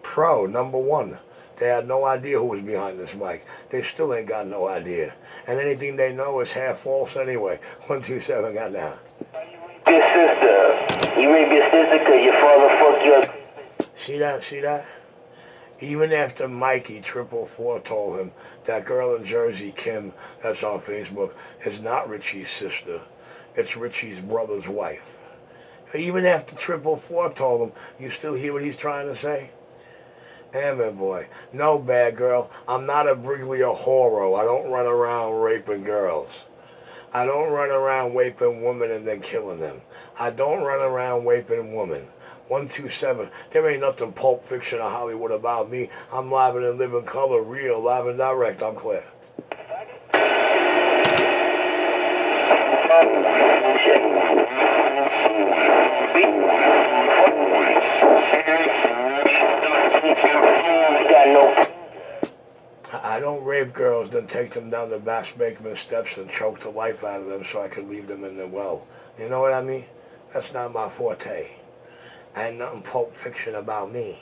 Pro, number one. They had no idea who was behind this mic. They still ain't got no idea. And anything they know is half false anyway. 127 got down. Your sister. You rape your sister because your father fucked your... See that? Even after Mikey 444 told him that girl in Jersey, Kim, that's on Facebook, is not Richie's sister. It's Richie's brother's wife. Even after 444 told him, you still hear what he's trying to say? Damn it, boy. No, bad girl. I'm not a Briglio horo. I don't run around raping girls. I don't run around raping women and then killing them. I don't run around raping women. 127. There ain't nothing Pulp Fiction or Hollywood about me. I'm live and in living color, real, live and direct. I'm clear. I don't rape girls, then take them down the back-basement steps and choke the life out of them so I can leave them in the well. You know what I mean? That's not my forte. Ain't nothing Pulp Fiction about me.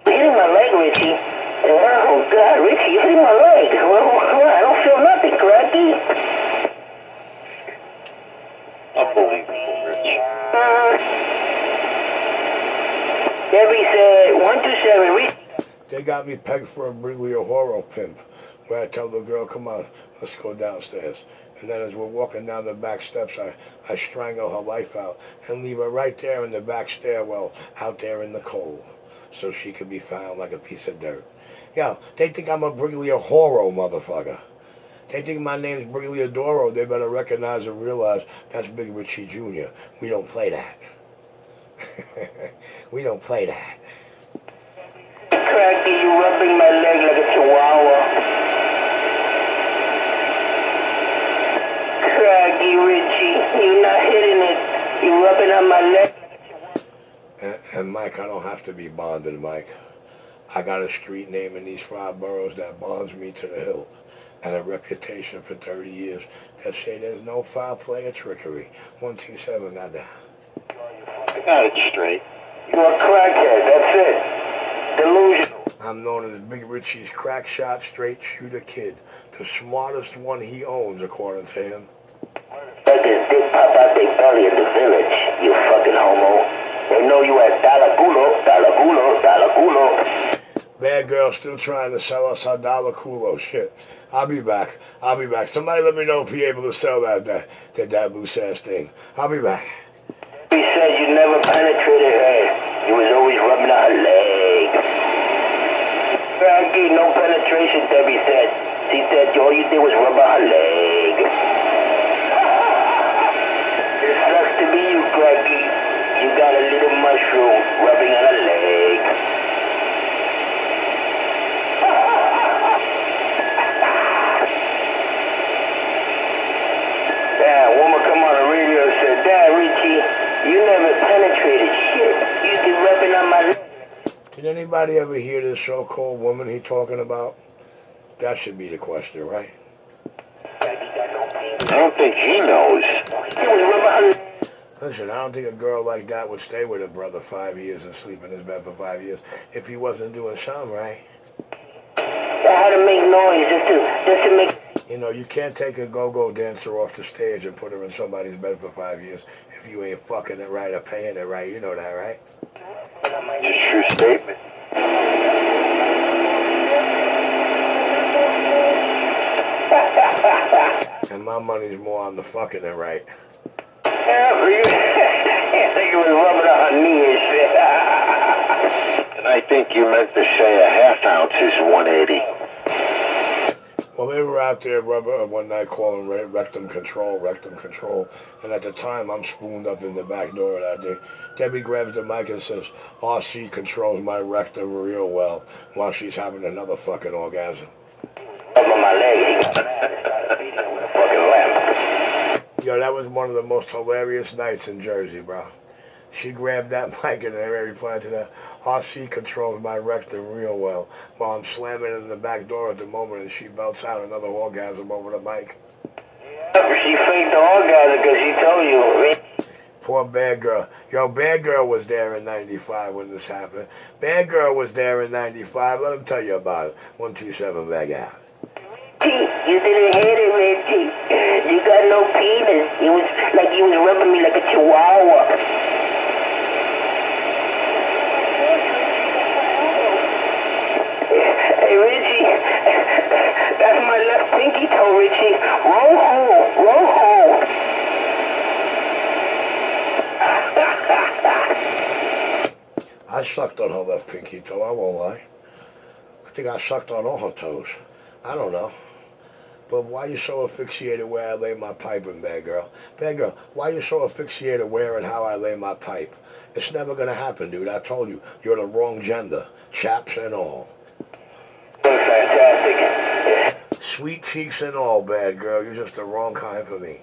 You're hitting my leg, Richie. Oh, God, Richie, you're hitting my leg. Well, I don't feel nothing, Cracky. Unbelievable, Rich. Debbie said 127, Richie. They got me pegged for a Briglio horo pimp, where I tell the girl, come on, let's go downstairs. And then as we're walking down the back steps, I strangle her life out and leave her right there in the back stairwell, out there in the cold, so she could be found like a piece of dirt. Yo, they think I'm a Briglio horo, motherfucker. They think my name's Briglio Doro. They better recognize and realize that's Big Richie Jr. We don't play that. We don't play that. Cracky, you rubbing my leg like a chihuahua. Cracky, Richie, you're not hitting it. You're rubbing on my leg. And Mike, I don't have to be bonded, Mike. I got a street name in these 5 boroughs that bonds me to the hilt, and a reputation for 30 years that say there's no foul play or trickery. 127 got that. I got it straight. You're a crackhead, that's it. Delusional. I'm known as Big Richie's crack shot, straight shooter kid. The smartest one he owns, according to him. Let this dick pop out their belly in the village, you fucking homo. They know you as dollar culo, dollar culo, dollar culo. Bad girl still trying to sell us our dollar culo. Shit. I'll be back. Somebody let me know if you're able to sell that loose ass thing. I'll be back. He said you never penetrated her. You was always rubbing on her leg. Frankie, no penetration, Debbie said. She said all you did was rub on her leg. It sucks to be you, Frankie. You got a little mushroom rubbing on her leg. Yeah, a woman come on the radio and said, Dad, Richie, you never penetrated shit. You did rubbing on my leg. Did anybody ever hear this so-called woman he talking about? That should be the question, right? I don't think he knows. Listen, I don't think a girl like that would stay with her brother 5 years and sleep in his bed for 5 years if he wasn't doing something, right? How to make noise, just to make... You know, you can't take a go-go dancer off the stage and put her in somebody's bed for 5 years if you ain't fucking it right or paying it right. You know that, right? It's a true statement. And my money's more on the fucking it right. Yeah, you think you was rubbing on her knee and shit. And I think you meant to say a half ounce is 180. Well, they were out there one night calling rectum control, and at the time I'm spooned up in the back door of that day. Debbie grabs the mic and says, RC controls my rectum real well, while she's having another fucking orgasm. Over my leg, fucking lamp. Yo, that was one of the most hilarious nights in Jersey, bro. She grabbed that mic and they replied to that, RC controls my rectum real well, while I'm slamming in the back door at the moment and she belts out another orgasm over the mic. She faked the orgasm because she told you. Poor Bad Girl. Yo, Bad Girl was there in 95 when this happened. Bad Girl was there in 95. Let him tell you about it. 127 back out. You didn't hit it, Reggie. You got no penis. It was like you was rubbing me like a chihuahua. Hey, Richie, that's my left pinky toe, Richie. Roll home. I sucked on her left pinky toe, I won't lie. I think I sucked on all her toes. I don't know. But why you so asphyxiated where I lay my pipe in, Bad Girl? Bad Girl, why you so asphyxiated where and how I lay my pipe? It's never going to happen, dude. I told you. You're the wrong gender. Chaps and all. Fantastic. Sweet cheeks and all, Bad Girl. You're just the wrong kind for me.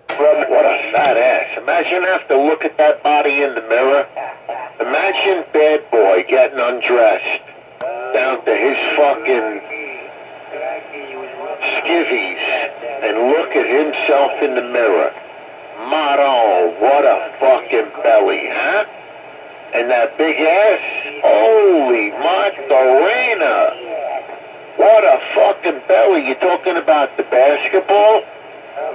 What a fat ass. Imagine have to look at that body in the mirror. Imagine Bad Boy getting undressed down to his fucking skivvies and look at himself in the mirror. Motto, what a fucking belly, huh? And that big ass? Holy Macarena! What a fucking belly. You talking about the basketball?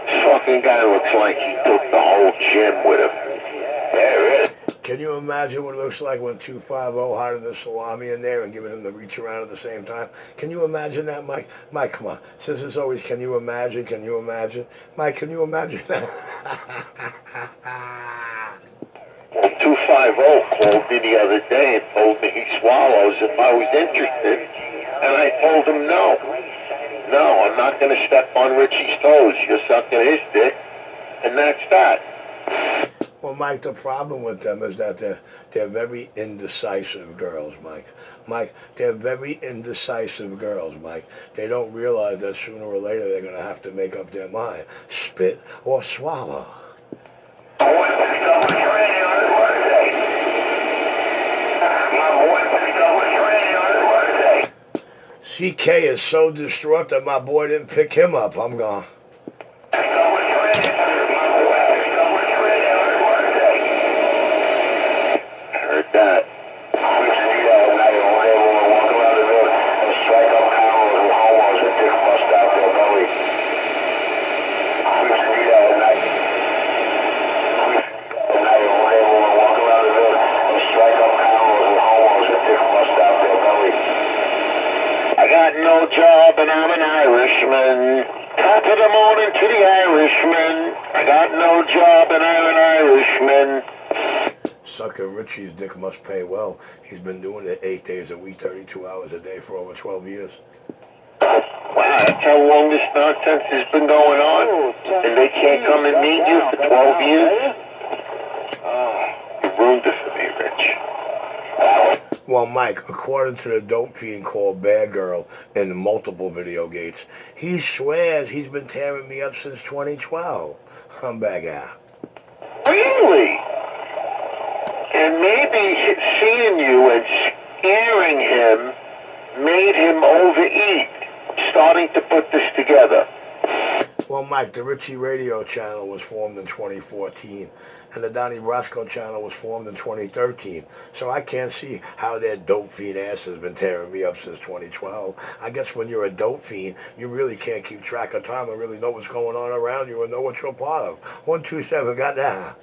This fucking guy looks like he took the whole gym with him. Yeah, really. Can you imagine what it looks like when 250 hiding the salami in there and giving him the reach around at the same time? Can you imagine that, Mike? Mike, come on. Since it's always, can you imagine? Mike, can you imagine that? Well, 250 called me the other day and told me he swallows if I was interested. And I told him no. No, I'm not going to step on Richie's toes. You're sucking his dick. And that's that. Well, Mike, the problem with them is that they're very indecisive girls, Mike. Mike, they're very indecisive girls, Mike. They don't realize that sooner or later they're going to have to make up their mind. Spit or swallow. CK is so distraught that my boy didn't pick him up. I'm gone. Heard that. an Irishman. Top of the morning to the Irishman. I got no job and I'm an Irishman. Sucker Richie's dick must pay well. He's been doing it 8 days a week, 32 hours a day for over 12 years. Wow, that's how long this nonsense has been going on? And they can't come and meet you for 12 years? You ruined it for me, Rich. Well, Mike, according to the dope fiend called Bad Girl in multiple video gates, he swears he's been tearing me up since 2012. I'm back out. Really? And maybe seeing you and scaring him made him overeat. Starting to put this together. Well, Mike, the Richie Radio channel was formed in 2014, and the Donnie Brasco channel was formed in 2013. So I can't see how that dope fiend ass has been tearing me up since 2012. I guess when you're a dope fiend, you really can't keep track of time and really know what's going on around you and know what you're a part of. 127, got that?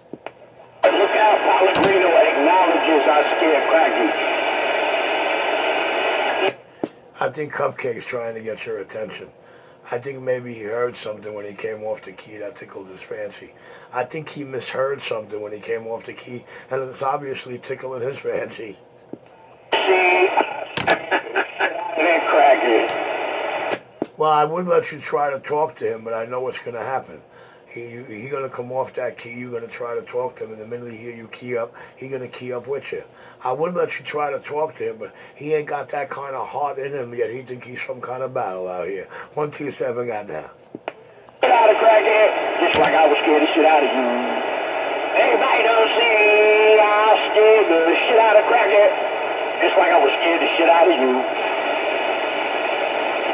Look out, Pellegrino acknowledges I scared Craggy. I think Cupcake's trying to get your attention. I think maybe he heard something when he came off the key that tickled his fancy. I think he misheard something when he came off the key, and it's obviously tickling his fancy. See? They're Craggy. Well, I would let you try to talk to him, but I know what's going to happen. He going to come off that key, you're going to try to talk to him, and the minute he hear you key up, he going to key up with you. I would let you try to talk to him, but he ain't got that kind of heart in him yet. He think he's some kind of battle out here. 127 got down. Get out of Craggy, just like I was scared the shit out of you. Everybody don't see I scared the shit out of Craggy, just like I was scared the shit out of you.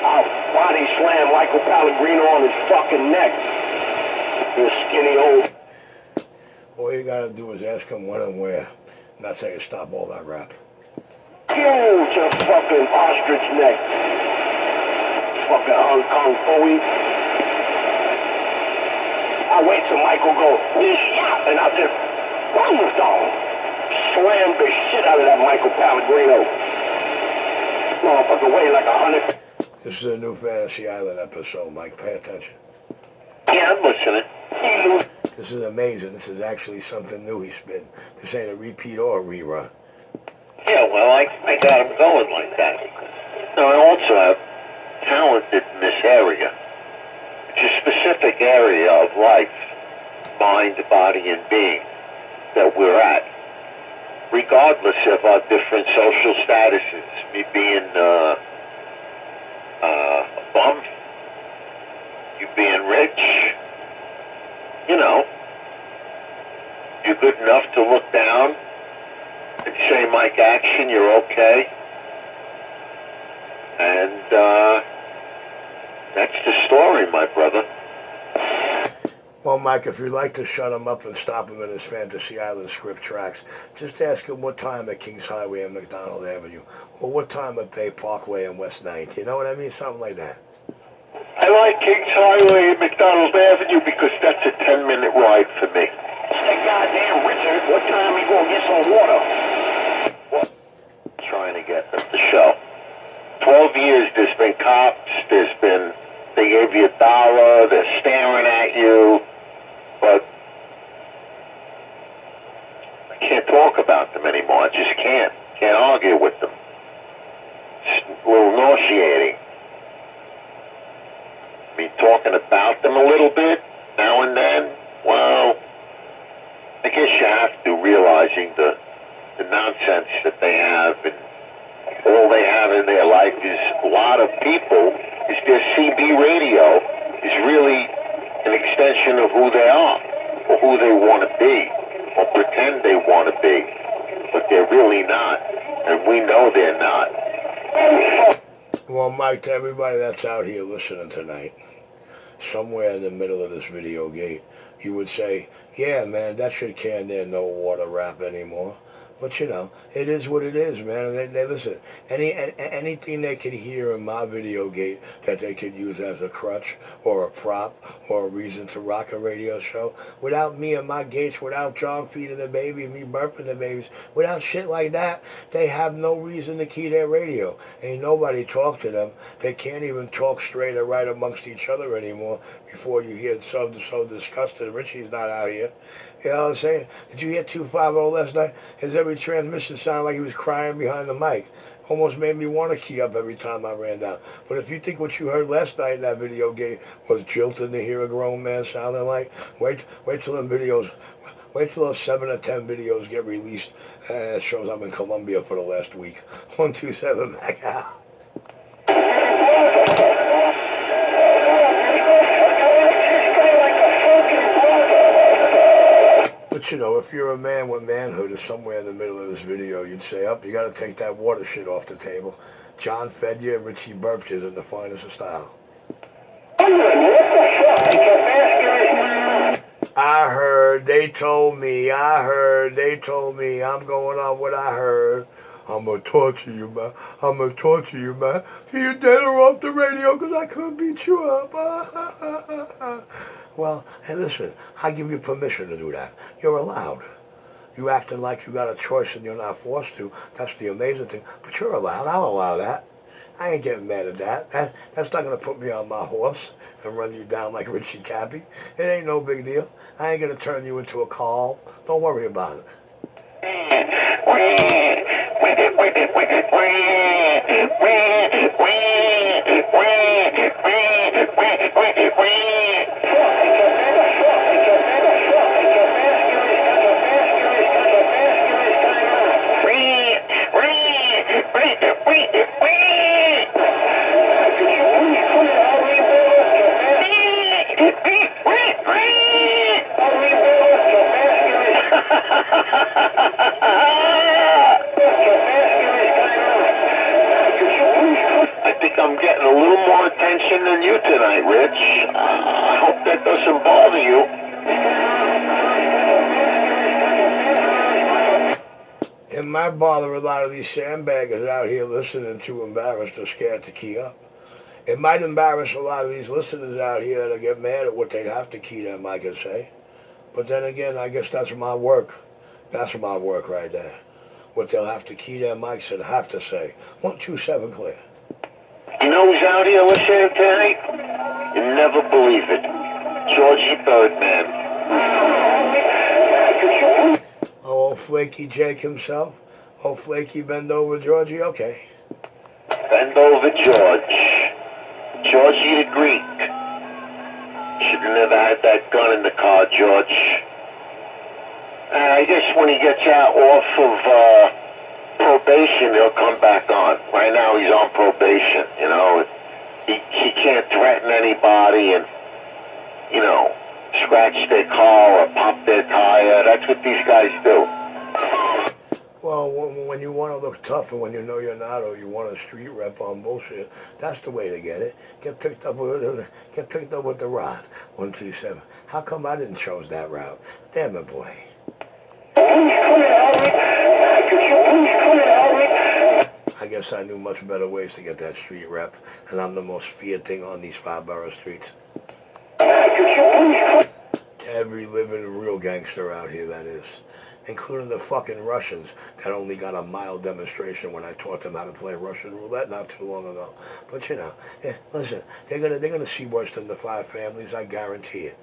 I'll body slam Michael Pellegrino on his fucking neck. You skinny old. All you gotta do is ask him when and where. I'm not saying stop all that rap. Huge a fucking ostrich neck. Fucking Hong Kong Phooey. I wait till Michael go, yeah, and I just boom down. Slam the shit out of that Michael Pellegrino. Motherfucker weigh like 100. This is a new Fantasy Island episode, Mike. Pay attention. Yeah, I'm listening. This is amazing. This is actually something new he spit. This ain't a repeat or a rerun. Yeah, well, I got him going like that. Now, I also have talented in this area. It's a specific area of life, mind, body, and being that we're at, regardless of our different social statuses. Me being a bum, you being rich, you know, you're good enough to look down and say, Mike Action, you're okay. And that's the story, my brother. Well, Mike, if you'd like to shut him up and stop him in his Fantasy Island script tracks, just ask him what time at Kings Highway and McDonald Avenue, or what time at Bay Parkway and West 9th. You know what I mean? Something like that. I like Kings Highway and McDonald Avenue because that's a 10-minute ride for me. Hey, goddamn Richard, what time you gonna get some water? What? Trying to get them to show. 12 years, there's been cops, they gave you $1, they're staring at you, but I can't talk about them anymore. I just can't argue with them. It's a little nauseating. I mean, talking about them a little bit now and then, well, I guess you have to, realizing the nonsense that they have, and all they have in their life is a lot of people, is their CB radio is really an extension of who they are, or who they want to be, or pretend they want to be, but they're really not, and we know they're not. Well, Mike, to everybody that's out here listening tonight, somewhere in the middle of this video gate, you would say, yeah, man, that shit can't there no water rap anymore. But you know, it is what it is, man. And they listen. Anything they could hear in my video gate that they could use as a crutch or a prop or a reason to rock a radio show, without me and my gates, without John feeding the baby, me burping the babies, without shit like that, they have no reason to key their radio. Ain't nobody talk to them. They can't even talk straight or right amongst each other anymore. Before you hear so disgusted, Richie's not out here. You know what I'm saying? Did you hear 250 last night? His every transmission sounded like he was crying behind the mic. Almost made me want to key up every time I ran down. But if you think what you heard last night in that video game was jilting to hear a grown man sounding like, wait till them videos, wait till those 7 or 10 videos get released. It shows I'm in Colombia for the last week. 127 back out. But you know, if you're a man with manhood is somewhere in the middle of this video, you'd say, you got to take that water shit off the table. John fed you and Richie burped you in the finest of style. I heard, they told me, I'm going on what I heard. I'm going to torture you, man. So you're dead or off the radio because I couldn't beat you up. Well, hey, listen, I give you permission to do that. You're allowed. You acting like you got a choice and you're not forced to. That's the amazing thing. But you're allowed. I'll allow that. I ain't getting mad at that. That's not going to put me on my horse and run you down like Richie Cappy. It ain't no big deal. I ain't going to turn you into a call. Don't worry about it. I'm getting a little more attention than you tonight, Rich. I hope that doesn't bother you. It might bother a lot of these sandbaggers out here listening too embarrassed or scared to key up. It might embarrass a lot of these listeners out here that get mad at what they'd have to key them, I could say. But then again, I guess that's my work. That's my work right there. What they'll have to key their mics and have to say. 127 clear. You know who's out here listening tonight? You never believe it. Georgie Birdman. Oh, old Flaky Jake himself? Oh, Flaky Bend Over Georgie? Okay. Bend over George. Georgie the Greek. Should have never had that gun in the car, George. I guess when he gets out off of probation, he'll come back on. Right now he's on probation, you know. He can't threaten anybody and, you know, scratch their car or pop their tire. That's what these guys do. Well, when you want to look tough and when you know you're not, or you want a street rep on bullshit, that's the way to get it. Get picked up with the rod. 127. How come I didn't choose that route? Damn it, boy. I guess I knew much better ways to get that street rep, and I'm the most feared thing on these 5 borough streets. To every living real gangster out here, that is. Including the fucking Russians that only got a mild demonstration when I taught them how to play Russian roulette not too long ago. But you know, listen, they're gonna see worse than the 5 families, I guarantee it.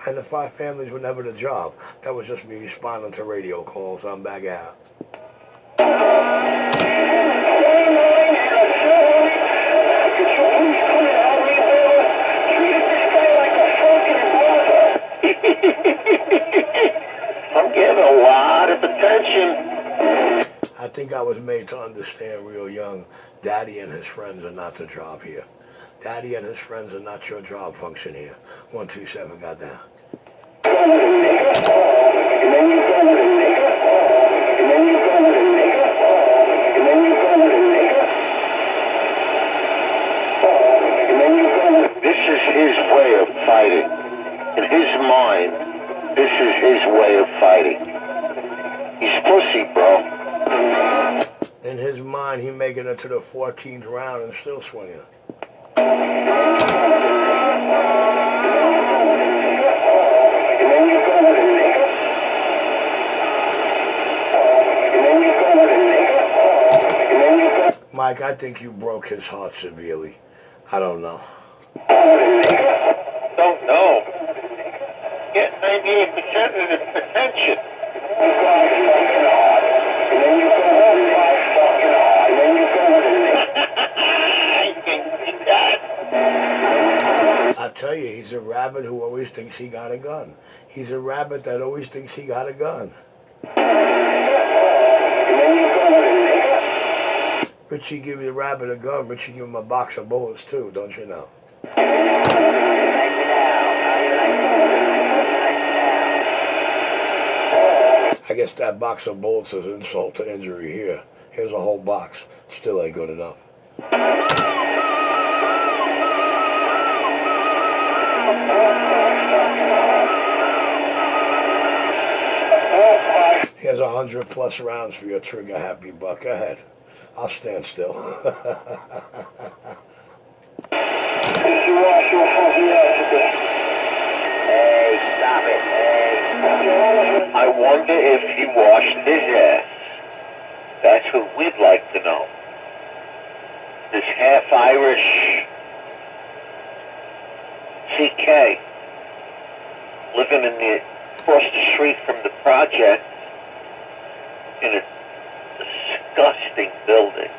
And the 5 families were never the job. That was just me responding to radio calls. I'm back out. I'm getting a lot of attention. I think I was made to understand real young, Daddy and his friends are not the job here. Daddy and his friends are not your job function here. 127 got down. This is his way of fighting. In his mind, this is his way of fighting. He's pussy, bro. In his mind, he making it to the 14th round and still swinging. Mike, I think you broke his heart severely. I don't know. Don't know. Get 98% of his attention. I tell you, he's a rabbit who always thinks he got a gun. He's a rabbit that always thinks he got a gun. Richie give the rabbit a gun, Richie give him a box of bullets too, don't you know? I guess that box of bullets is insult to injury here. Here's a whole box. Still ain't good enough. Here's 100+ rounds for your trigger happy buck. Go ahead. I'll stand still. Hey, stop it. I wonder if he washed his ass. That's what we'd like to know. This half-Irish CK living across the street from the project in a disgusting building.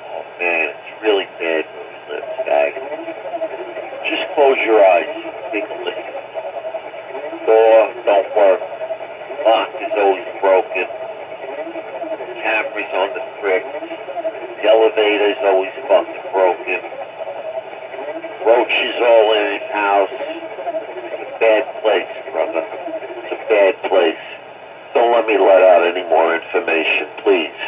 Oh man, it's really bad where we live, Stag. Just close your eyes, take a listen. Door don't work. Lock is always broken. Camera's on the brick. The elevator's always fucking broken. Roaches all in his house. It's a bad place, brother. It's a bad place. Don't let me let out any more information, please.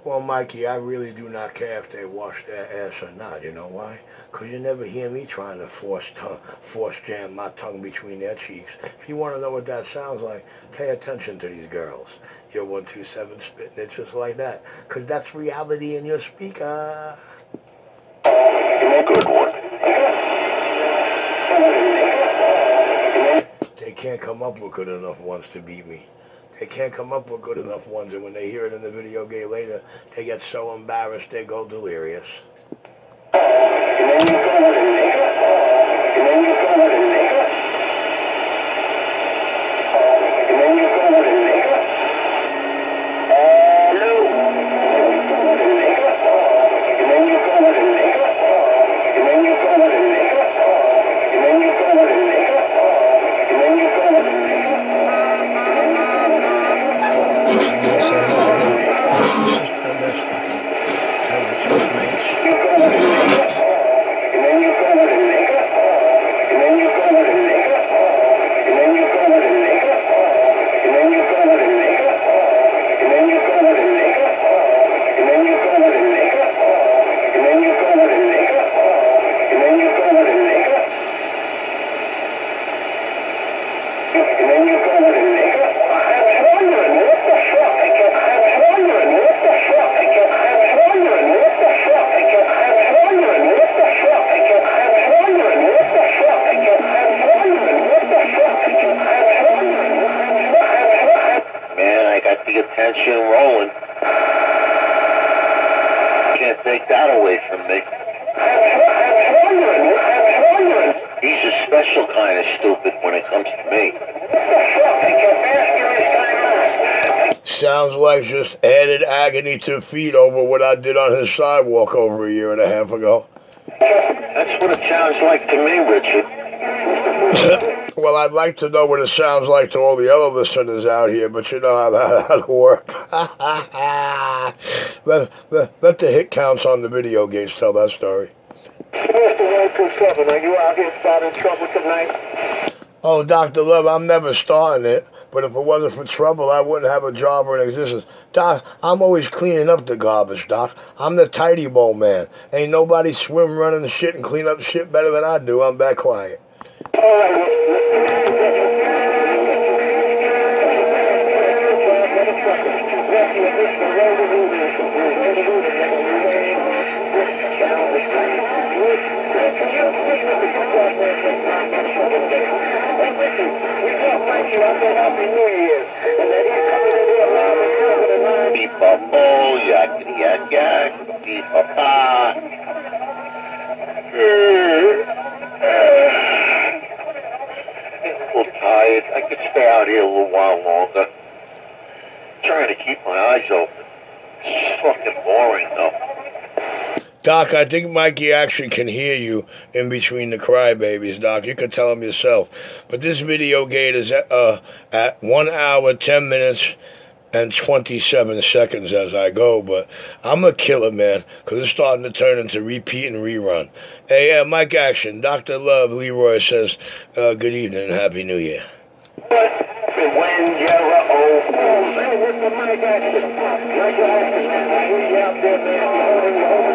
Well, Mikey, I really do not care if they wash their ass or not. You know why? Because you never hear me trying to force jam my tongue between their cheeks. If you want to know what that sounds like, pay attention to these girls. You're 127 spitting it just like that. Because that's reality in your speaker. Good one. They can't come up with good enough ones to beat me. They can't come up with good enough ones, and when they hear it in the video game later, they get so embarrassed they go delirious. Attention rolling. Can't take that away from me. He's a special kind of stupid when it comes to me. Sounds like just added agony to feet over what I did on his sidewalk over a year and a half ago. That's what it sounds like to me, Richard. Well, I'd like to know what it sounds like to all the other listeners out here, but you know how that'll work. let the hit counts on the video games tell that story. Mr. 127, are you out here starting trouble tonight? Oh, Dr. Love, I'm never starting it, but if it wasn't for trouble, I wouldn't have a job or an existence. Doc, I'm always cleaning up the garbage, Doc. I'm the tidy bowl man. Ain't nobody swim, running the shit, and clean up shit better than I do. I'm that quiet. Tired. I could stay out here a little while longer. Trying to keep my eyes open. It's fucking boring though. Doc, I think Mikey actually can hear you in between the crybabies, Doc. You can tell him yourself. But this video gate is at 1 hour, 10 minutes, and 27 seconds as I go. But I'm going to kill it, man, because it's starting to turn into repeat and rerun. Hey, Mike Action, Dr. Love, Leroy says, good evening and Happy New Year. When you're old,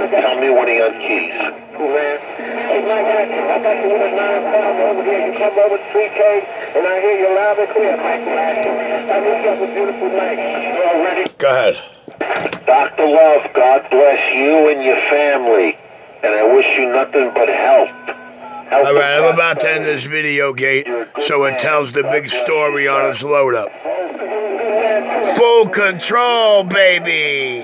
tell me when he on keys. Cool, man. Hey, Mike Action, I got you with a 9-pounder over here. You come over 3K, and I hear you loud and clear, Mike Action. I knew you have a beautiful night. You all ready? Go ahead. Dr. Love, God bless you and your family, and I wish you nothing but health. All right, I'm about to end this video, Gate, so it tells the big story on his load-up. Full control, baby!